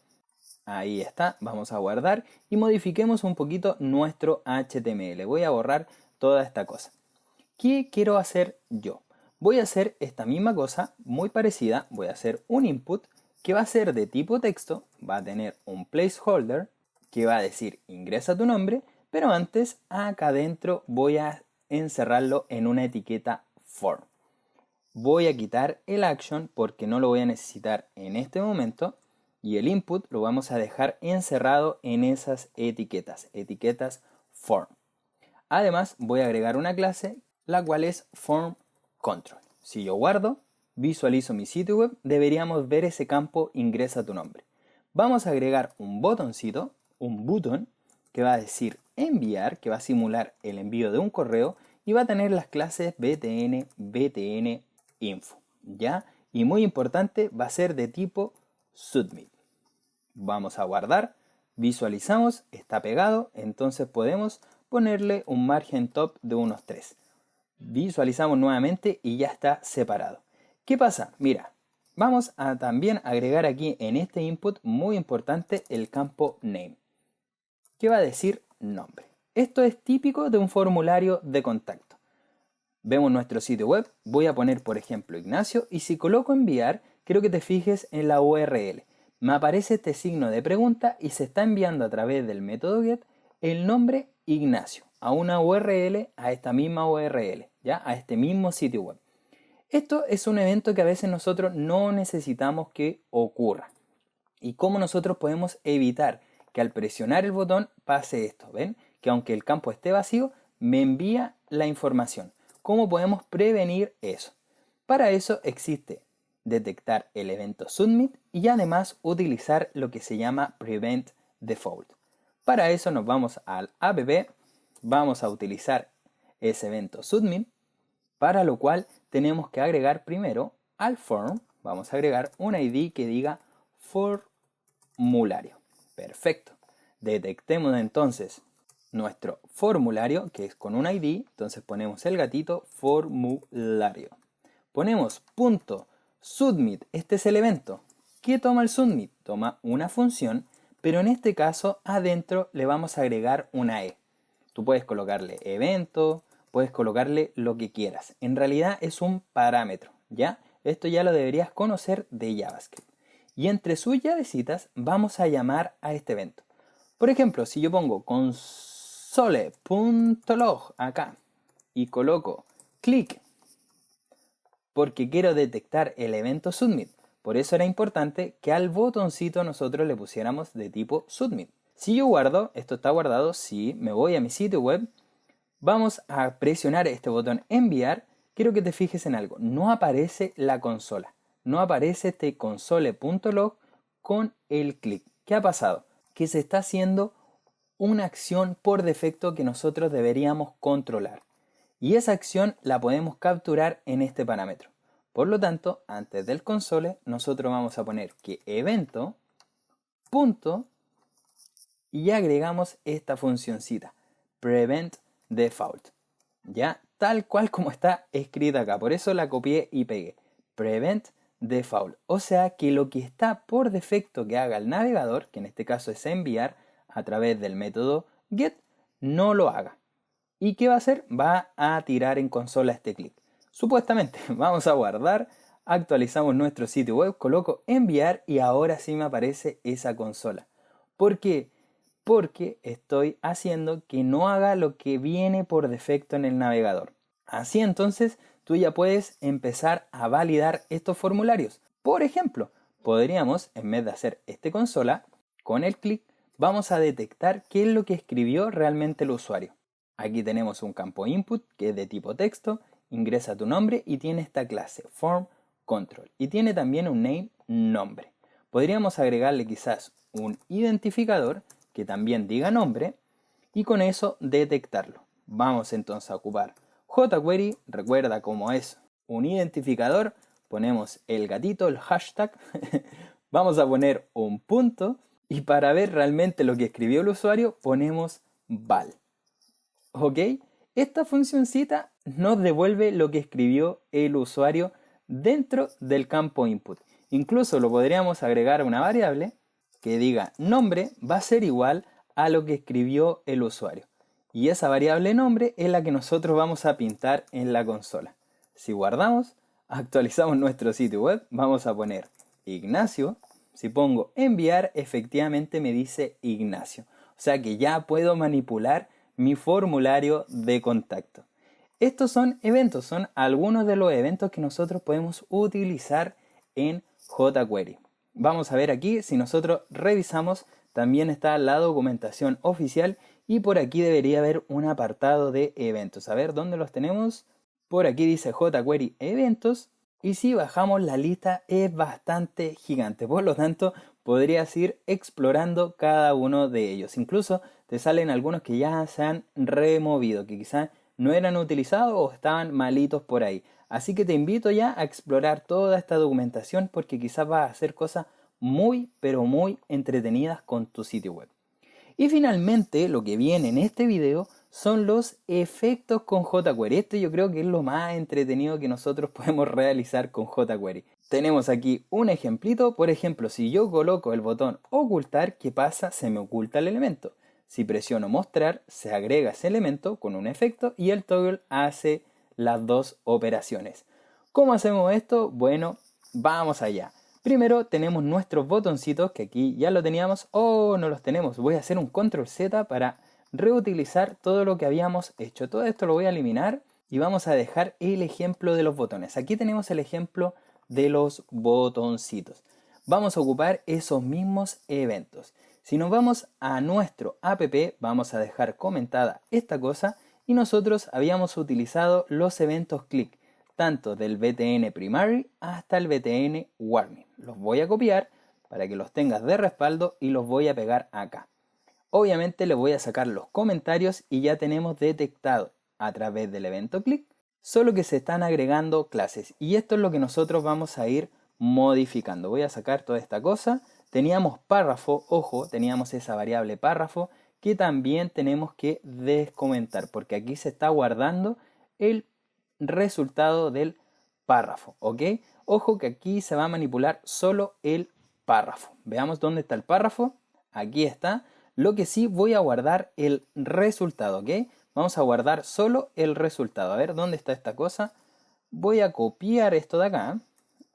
Speaker 1: Ahí está, vamos a guardar y modifiquemos un poquito nuestro HTML. Voy a borrar toda esta cosa. ¿Qué quiero hacer yo? Voy a hacer esta misma cosa, muy parecida. Voy a hacer un input que va a ser de tipo texto, va a tener un placeholder que va a decir ingresa tu nombre, pero antes acá adentro voy a encerrarlo en una etiqueta form. Voy a quitar el action porque no lo voy a necesitar en este momento y el input lo vamos a dejar encerrado en esas etiquetas form. Además voy a agregar una clase la cual es form control. Si yo guardo, visualizo mi sitio web, deberíamos ver ese campo ingresa tu nombre. Vamos a agregar un botoncito, un button que va a decir enviar, que va a simular el envío de un correo y va a tener las clases btn, btn, info, ¿ya? Y muy importante, va a ser de tipo submit. Vamos a guardar, visualizamos, está pegado, entonces podemos ponerle un margen top de unos 3. Visualizamos nuevamente y ya está separado. ¿Qué pasa? Mira, vamos a también agregar aquí en este input, muy importante, el campo name, que va a decir nombre. Esto es típico de un formulario de contacto. Vemos nuestro sitio web, voy a poner por ejemplo Ignacio y si coloco enviar, quiero que te fijes en la URL. Me aparece este signo de pregunta y se está enviando a través del método get el nombre Ignacio a una URL, a esta misma URL, ¿ya? A este mismo sitio web. Esto es un evento que a veces nosotros no necesitamos que ocurra. ¿Y cómo nosotros podemos evitar que al presionar el botón pase esto? ¿Ven? Que aunque el campo esté vacío, me envía la información. ¿Cómo podemos prevenir eso? Para eso existe detectar el evento submit y además utilizar lo que se llama prevent default. Para eso nos vamos al app, vamos a utilizar ese evento submit, para lo cual tenemos que agregar primero al form, vamos a agregar un ID que diga formulario. Perfecto. Detectemos entonces nuestro formulario, que es con un ID, entonces ponemos el gatito formulario. Ponemos punto submit, este es el evento. ¿Qué toma el submit? Toma una función, pero en este caso adentro le vamos a agregar una E. Tú puedes colocarle evento, puedes colocarle lo que quieras. En realidad es un parámetro, ¿ya? Esto ya lo deberías conocer de JavaScript. Y entre sus llavecitas vamos a llamar a este evento. Por ejemplo, si yo pongo console.log acá y coloco click porque quiero detectar el evento submit. Por eso era importante que al botoncito nosotros le pusiéramos de tipo submit. Si yo guardo, esto está guardado, si me voy a mi sitio web, vamos a presionar este botón enviar. Quiero que te fijes en algo, no aparece la consola, no aparece este console.log con el clic. ¿Qué ha pasado? Que se está haciendo una acción por defecto que nosotros deberíamos controlar. Y esa acción la podemos capturar en este parámetro. Por lo tanto, antes del console, nosotros vamos a poner que evento, punto, y agregamos esta funcioncita. prevent default. Ya, tal cual como está escrita acá. Por eso la copié y pegué. Prevent default. O sea que lo que está por defecto que haga el navegador, que en este caso es enviar a través del método get, no lo haga. ¿Y qué va a hacer? Va a tirar en consola este clic. Supuestamente, vamos a guardar, actualizamos nuestro sitio web, coloco enviar y ahora sí me aparece esa consola. ¿Por qué? Porque estoy haciendo que no haga lo que viene por defecto en el navegador. Así entonces tú ya puedes empezar a validar estos formularios. Por ejemplo, podríamos, en vez de hacer este consola, con el clic vamos a detectar qué es lo que escribió realmente el usuario. Aquí tenemos un campo input que es de tipo texto, ingresa tu nombre y tiene esta clase form control y tiene también un name nombre. Podríamos agregarle quizás un identificador que también diga nombre y con eso detectarlo. Vamos entonces a ocupar jQuery, recuerda cómo es un identificador, ponemos el gatito, el hashtag, vamos a poner un punto y para ver realmente lo que escribió el usuario ponemos val. ¿Ok? Esta funcioncita nos devuelve lo que escribió el usuario dentro del campo input. Incluso lo podríamos agregar a una variable que diga nombre va a ser igual a lo que escribió el usuario. Y esa variable nombre es la que nosotros vamos a pintar en la consola. Si guardamos, actualizamos nuestro sitio web, vamos a poner Ignacio. Si pongo enviar, efectivamente me dice Ignacio. O sea que ya puedo manipular mi formulario de contacto. Estos son eventos, son algunos de los eventos que nosotros podemos utilizar en jQuery. Vamos a ver aquí, si nosotros revisamos, también está la documentación oficial y por aquí debería haber un apartado de eventos. A ver, ¿dónde los tenemos? Por aquí dice jQuery eventos y si bajamos la lista es bastante gigante. Por lo tanto, podrías ir explorando cada uno de ellos. Incluso te salen algunos que ya se han removido, que quizás no eran utilizados o estaban malitos por ahí. Así que te invito ya a explorar toda esta documentación porque quizás vas a hacer cosas muy, pero muy entretenidas con tu sitio web. Y finalmente, lo que viene en este video son los efectos con jQuery. Esto yo creo que es lo más entretenido que nosotros podemos realizar con jQuery. Tenemos aquí un ejemplito. Por ejemplo, si yo coloco el botón ocultar, ¿qué pasa? Se me oculta el elemento. Si presiono mostrar, se agrega ese elemento con un efecto y el toggle hace las dos operaciones. ¿Cómo hacemos esto? Bueno, vamos allá. Primero tenemos nuestros botoncitos que aquí ya lo teníamos o no los tenemos. Voy a hacer un control Z para reutilizar todo lo que habíamos hecho. Todo esto lo voy a eliminar y vamos a dejar el ejemplo de los botones. Aquí tenemos el ejemplo de los botoncitos. Vamos a ocupar esos mismos eventos. Si nos vamos a nuestro app, vamos a dejar comentada esta cosa y nosotros habíamos utilizado los eventos click, tanto del btn primary hasta el btn warning. Los voy a copiar para que los tengas de respaldo y los voy a pegar acá. Obviamente le voy a sacar los comentarios y ya tenemos detectado a través del evento click, solo que se están agregando clases y esto es lo que nosotros vamos a ir modificando. Voy a sacar toda esta cosa. Teníamos párrafo, ojo, teníamos esa variable párrafo que también tenemos que descomentar porque aquí se está guardando el resultado del párrafo, ¿ok? Ojo que aquí se va a manipular solo el párrafo. Veamos dónde está el párrafo. Aquí está. Lo que sí voy a guardar el resultado, ¿ok? Vamos a guardar solo el resultado. A ver, ¿dónde está esta cosa? Voy a copiar esto de acá.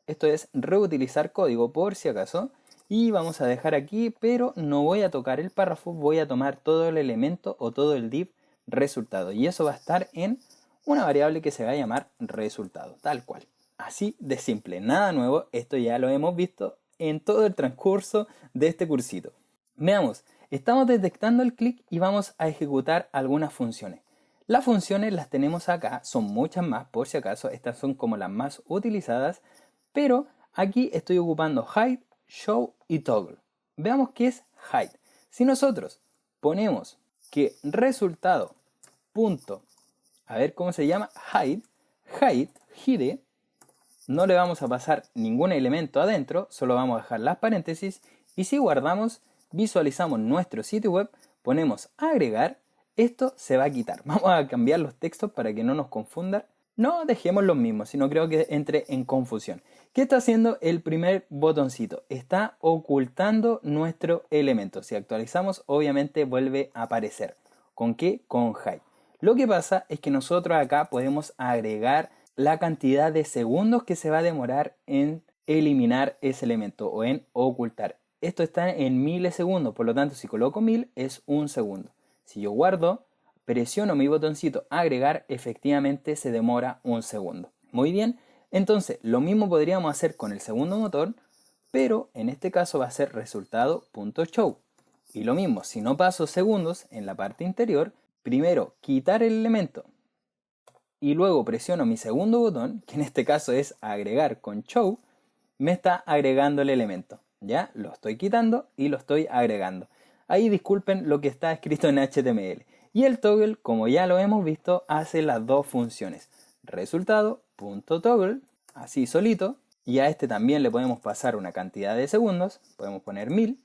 Speaker 1: Esto es reutilizar código por si acaso. Y vamos a dejar aquí, pero no voy a tocar el párrafo. Voy a tomar todo el elemento o todo el div resultado. Y eso va a estar en una variable que se va a llamar resultado, tal cual. Así de simple, nada nuevo. Esto ya lo hemos visto en todo el transcurso de este cursito. Veamos. Estamos detectando el clic y vamos a ejecutar algunas funciones. Las funciones las tenemos acá, son muchas más por si acaso, estas son como las más utilizadas, pero aquí estoy ocupando hide, show y toggle. Veamos qué es hide. Si nosotros ponemos que resultado punto, a ver cómo se llama, hide, no le vamos a pasar ningún elemento adentro, solo vamos a dejar las paréntesis y si guardamos, visualizamos nuestro sitio web, ponemos agregar esto se va a quitar. Vamos a cambiar los textos para que no nos confundan. No dejemos los mismos, sino creo que entre en confusión. ¿Qué está haciendo el primer botoncito? Está ocultando nuestro elemento. Si actualizamos, obviamente vuelve a aparecer. ¿Con qué? Con hide. Lo que pasa es que nosotros acá podemos agregar la cantidad de segundos que se va a demorar en eliminar ese elemento o en ocultar. Esto está en milisegundos, por lo tanto si coloco 1000 es un segundo. Si yo guardo, presiono mi botoncito agregar, efectivamente se demora un segundo. Muy bien, entonces lo mismo podríamos hacer con el segundo botón, pero en este caso va a ser resultado.show. Y lo mismo, si no paso segundos en la parte interior, primero quitar el elemento y luego presiono mi segundo botón, que en este caso es agregar con show, me está agregando el elemento. Ya lo estoy quitando y lo estoy agregando. Ahí disculpen lo que está escrito en HTML. Y el toggle, como ya lo hemos visto, hace las dos funciones. Resultado.toggle, así solito. Y a este también le podemos pasar una cantidad de segundos. Podemos poner 1000,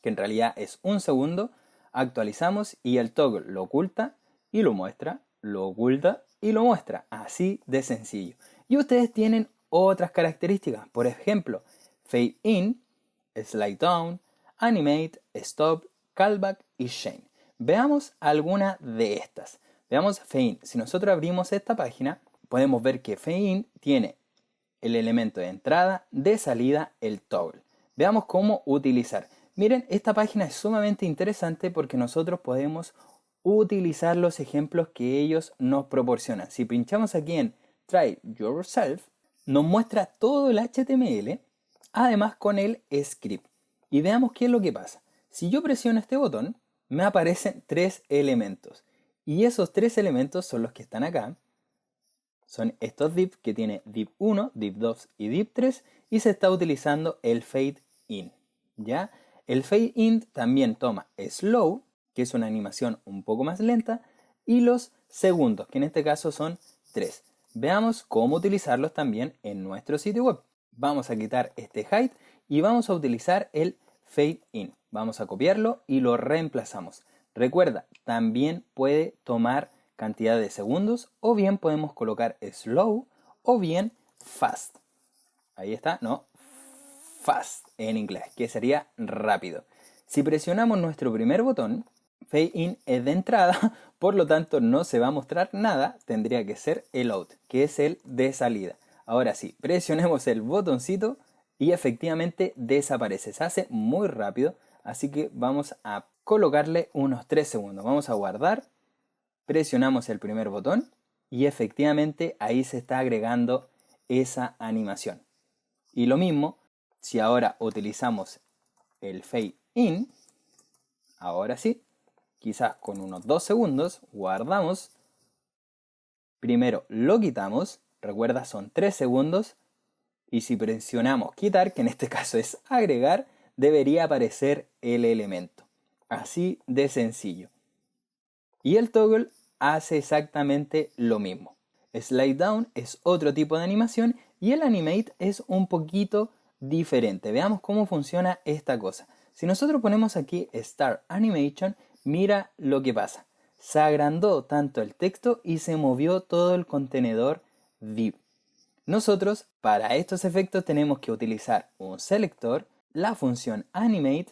Speaker 1: que en realidad es un segundo. Actualizamos y el toggle lo oculta y lo muestra, lo oculta y lo muestra. Así de sencillo. Y ustedes tienen otras características. Por ejemplo, fade in, slide down, animate, stop, callback y chain. Veamos alguna de estas. Veamos fade in. Si nosotros abrimos esta página, podemos ver que fade in tiene el elemento de entrada, de salida, el toggle. Veamos cómo utilizar. Miren, esta página es sumamente interesante porque nosotros podemos utilizar los ejemplos que ellos nos proporcionan. Si pinchamos aquí en Try Yourself, nos muestra todo el HTML, además con el script. Y veamos qué es lo que pasa. Si yo presiono este botón, me aparecen 3 elementos. Y esos 3 elementos son los que están acá. Son estos div que tiene div 1, div 2 y div 3. Y se está utilizando el fade in. ¿Ya? El fade in también toma slow, que es una animación un poco más lenta, y los segundos, que en este caso son 3. Veamos cómo utilizarlos también en nuestro sitio web. Vamos a quitar este hide y vamos a utilizar el fade in. Vamos a copiarlo y lo reemplazamos. Recuerda, también puede tomar cantidad de segundos o bien podemos colocar slow o bien fast. Ahí está, no, fast en inglés, que sería rápido. Si presionamos nuestro primer botón, fade in es de entrada, por lo tanto no se va a mostrar nada, tendría que ser el out, que es el de salida. Ahora sí, presionemos el botoncito y efectivamente desaparece, se hace muy rápido, así que vamos a colocarle unos 3 segundos. Vamos a guardar, presionamos el primer botón y efectivamente ahí se está agregando esa animación. Y lo mismo, si ahora utilizamos el fade in, ahora sí, quizás con unos 2 segundos, guardamos, primero lo quitamos, recuerda son 3 segundos, y si presionamos quitar, que en este caso es agregar, debería aparecer el elemento. Así de sencillo. Y el toggle hace exactamente lo mismo. Slide down es otro tipo de animación y el animate es un poquito diferente. Veamos cómo funciona esta cosa. Si nosotros ponemos aquí Start Animation, mira lo que pasa. Se agrandó tanto el texto y se movió todo el contenedor div. Nosotros para estos efectos tenemos que utilizar un selector, la función animate,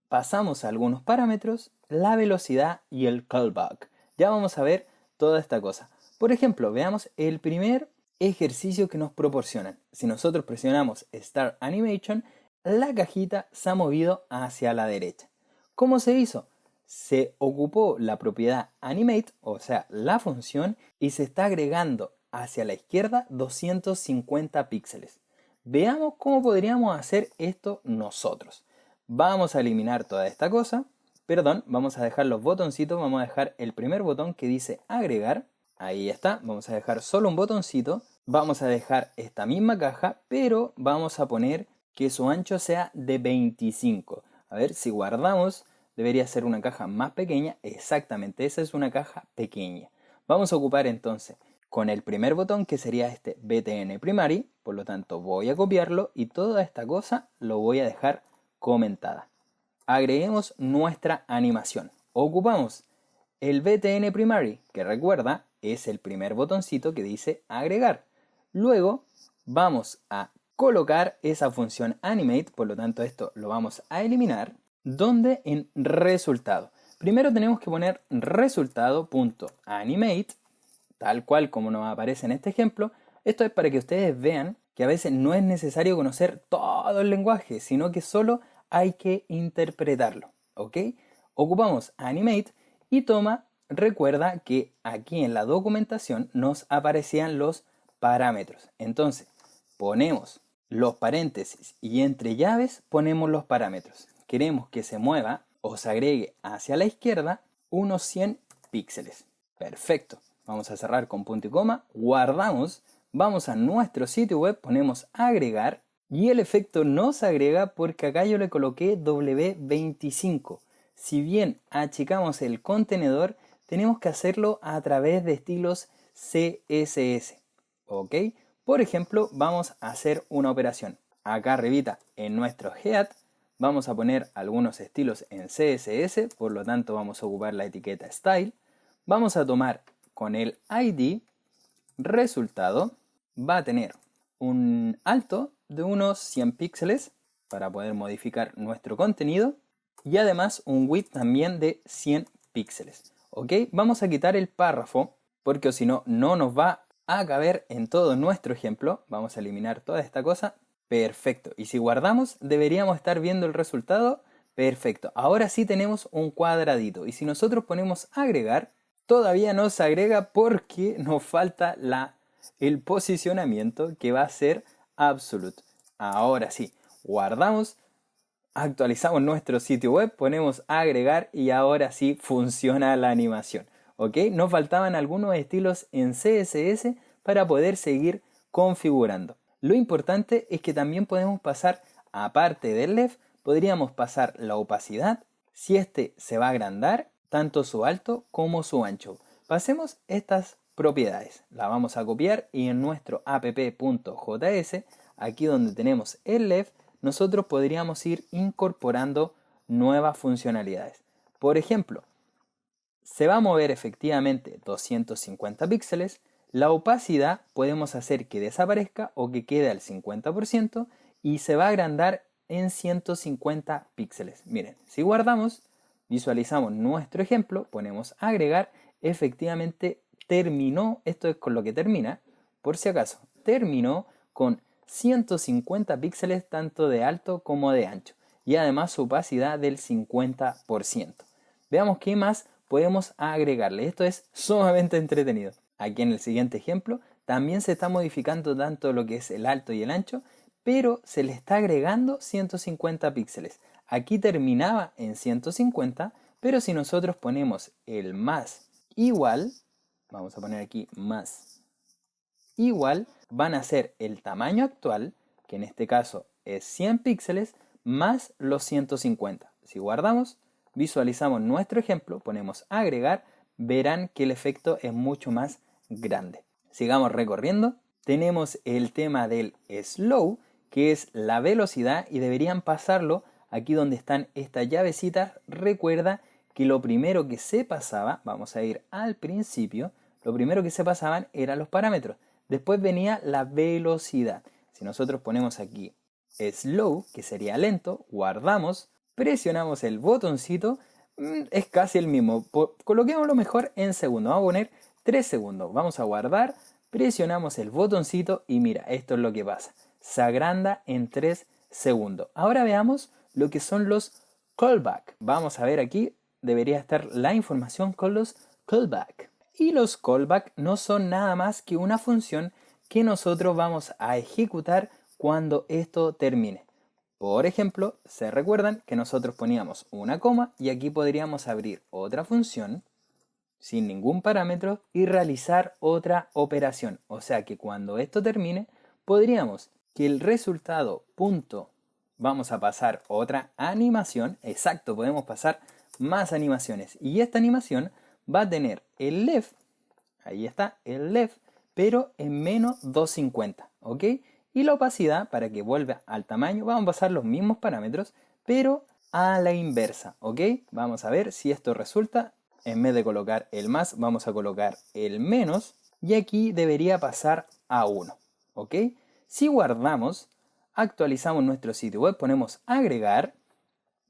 Speaker 1: pasamos a algunos parámetros, la velocidad y el callback. Ya vamos a ver toda esta cosa. Por ejemplo, veamos el primer ejercicio que nos proporcionan. Si nosotros presionamos Start Animation, la cajita se ha movido hacia la derecha. ¿Cómo se hizo? Se ocupó la propiedad Animate, o sea, la función, y se está agregando hacia la izquierda 250 píxeles. Veamos cómo podríamos hacer esto nosotros. Vamos a eliminar toda esta cosa. Perdón, vamos a dejar los botoncitos. Vamos a dejar el primer botón que dice agregar. Ahí está. Vamos a dejar solo un botoncito. Vamos a dejar esta misma caja, pero vamos a poner que su ancho sea de 25. A ver, si guardamos, debería ser una caja más pequeña. Exactamente, esa es una caja pequeña. Vamos a ocupar entonces con el primer botón, que sería este btn primary. Por lo tanto, voy a copiarlo y toda esta cosa lo voy a dejar comentada. Agreguemos nuestra animación. Ocupamos el btn primary, que recuerda es el primer botoncito que dice agregar. Luego vamos a colocar esa función animate, por lo tanto esto lo vamos a eliminar, donde en resultado. Primero tenemos que poner resultado.animate, tal cual como nos aparece en este ejemplo. Esto es para que ustedes vean que a veces no es necesario conocer todo el lenguaje, sino que solo hay que interpretarlo, ¿ok? Ocupamos animate y recuerda que aquí en la documentación nos aparecían los parámetros. Entonces, ponemos los paréntesis y entre llaves ponemos los parámetros. Queremos que se mueva o se agregue hacia la izquierda unos 100 píxeles. Perfecto. Vamos a cerrar con punto y coma, guardamos, vamos a nuestro sitio web, ponemos agregar y el efecto no se agrega porque acá yo le coloqué W25. Si bien achicamos el contenedor, tenemos que hacerlo a través de estilos CSS. ¿Ok? Por ejemplo, vamos a hacer una operación. Acá arribita en nuestro head vamos a poner algunos estilos en CSS, por lo tanto vamos a ocupar la etiqueta style. Vamos a tomar con el ID resultado, va a tener un alto de unos 100 píxeles para poder modificar nuestro contenido y además un width también de 100 píxeles. ¿Ok? Vamos a quitar el párrafo porque si no, no nos va a caber en todo nuestro ejemplo. Vamos a eliminar toda esta cosa. Perfecto. Y si guardamos, deberíamos estar viendo el resultado. Perfecto. Ahora sí tenemos un cuadradito. Y si nosotros ponemos agregar, todavía no se agrega porque nos falta el posicionamiento que va a ser absolute. Ahora sí, guardamos, actualizamos nuestro sitio web, ponemos agregar y ahora sí funciona la animación. ¿Ok? Nos faltaban algunos estilos en CSS para poder seguir configurando. Lo importante es que también podemos pasar, aparte del left, podríamos pasar la opacidad, si este se va a agrandar, tanto su alto como su ancho. Pasemos estas propiedades. La vamos a copiar y en nuestro app.js, aquí donde tenemos el left, nosotros podríamos ir incorporando nuevas funcionalidades. Por ejemplo, se va a mover efectivamente 250 píxeles. La opacidad podemos hacer que desaparezca o que quede al 50% y se va a agrandar en 150 píxeles. Miren, si guardamos, visualizamos nuestro ejemplo, ponemos agregar, efectivamente terminó, esto es con lo que termina, por si acaso, terminó con 150 píxeles tanto de alto como de ancho y además su opacidad del 50%. Veamos qué más podemos agregarle. Esto es sumamente entretenido. Aquí en el siguiente ejemplo también se está modificando tanto lo que es el alto y el ancho, pero se le está agregando 150 píxeles. Aquí terminaba en 150, pero si nosotros ponemos el más igual, vamos a poner aquí más igual, van a ser el tamaño actual, que en este caso es 100 píxeles, más los 150. Si guardamos, visualizamos nuestro ejemplo, ponemos agregar, verán que el efecto es mucho más grande. Sigamos recorriendo. Tenemos el tema del slow, que es la velocidad y deberían pasarlo aquí donde están estas llavecitas. Recuerda que lo primero que se pasaba, vamos a ir al principio, lo primero que se pasaban eran los parámetros. Después venía la velocidad. Si nosotros ponemos aquí slow, que sería lento, guardamos, presionamos el botoncito, es casi el mismo. Coloquémoslo mejor en segundos. Vamos a poner 3 segundos. Vamos a guardar, presionamos el botoncito y mira, esto es lo que pasa. Se agranda en 3 segundos. Ahora veamos lo que son los callback. Vamos a ver aquí, debería estar la información con los callback. Y los callback no son nada más que una función que nosotros vamos a ejecutar cuando esto termine. Por ejemplo, se recuerdan que nosotros poníamos una coma y aquí podríamos abrir otra función sin ningún parámetro y realizar otra operación. O sea que cuando esto termine, podríamos que el resultado punto, vamos a pasar otra animación, exacto, podemos pasar más animaciones y esta animación va a tener el left, ahí está, el left, pero en menos 250, ¿ok? Y la opacidad, para que vuelva al tamaño, vamos a pasar los mismos parámetros, pero a la inversa, ¿ok? Vamos a ver si esto resulta. En vez de colocar el más, vamos a colocar el menos. Y aquí debería pasar a 1. ¿Ok? Si guardamos, actualizamos nuestro sitio web, ponemos agregar.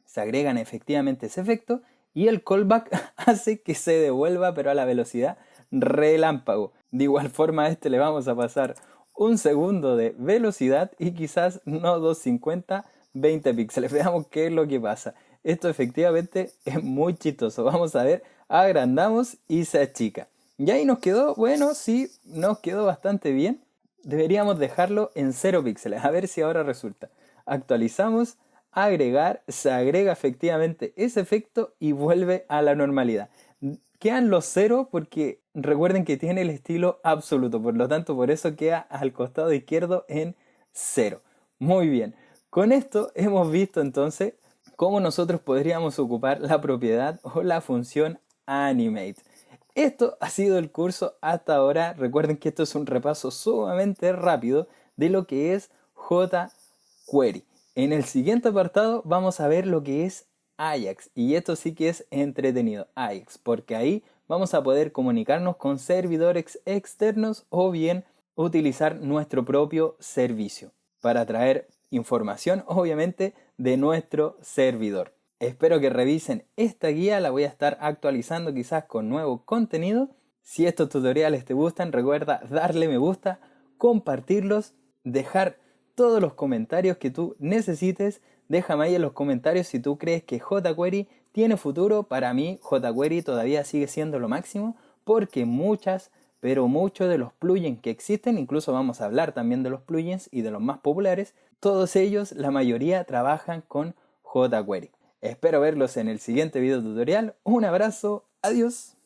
Speaker 1: Se agregan efectivamente ese efecto y el callback hace que se devuelva pero a la velocidad relámpago. De igual forma a este le vamos a pasar un segundo de velocidad y quizás no 250, 20 píxeles. Veamos qué es lo que pasa. Esto efectivamente es muy chistoso. Vamos a ver, agrandamos y se achica. Y ahí nos quedó, bueno, sí, nos quedó bastante bien. Deberíamos dejarlo en 0 píxeles. A ver si ahora resulta. Actualizamos, agregar, se agrega efectivamente ese efecto y vuelve a la normalidad. Quedan los 0 porque recuerden que tiene el estilo absoluto, por lo tanto por eso queda al costado izquierdo en 0. Muy bien, con esto hemos visto entonces cómo nosotros podríamos ocupar la propiedad o la función animate. Esto ha sido el curso hasta ahora. Recuerden que esto es un repaso sumamente rápido de lo que es jQuery. En el siguiente apartado vamos a ver lo que es Ajax. Y esto sí que es entretenido, Ajax, porque ahí vamos a poder comunicarnos con servidores externos o bien utilizar nuestro propio servicio para traer información, obviamente, de nuestro servidor. Espero que revisen esta guía, la voy a estar actualizando quizás con nuevo contenido. Si estos tutoriales te gustan, recuerda darle me gusta, compartirlos, dejar todos los comentarios que tú necesites. Déjame ahí en los comentarios si tú crees que jQuery tiene futuro. Para mí jQuery todavía sigue siendo lo máximo porque pero muchos de los plugins que existen, incluso vamos a hablar también de los plugins y de los más populares, todos ellos, la mayoría trabajan con jQuery. Espero verlos en el siguiente video tutorial. Un abrazo, adiós.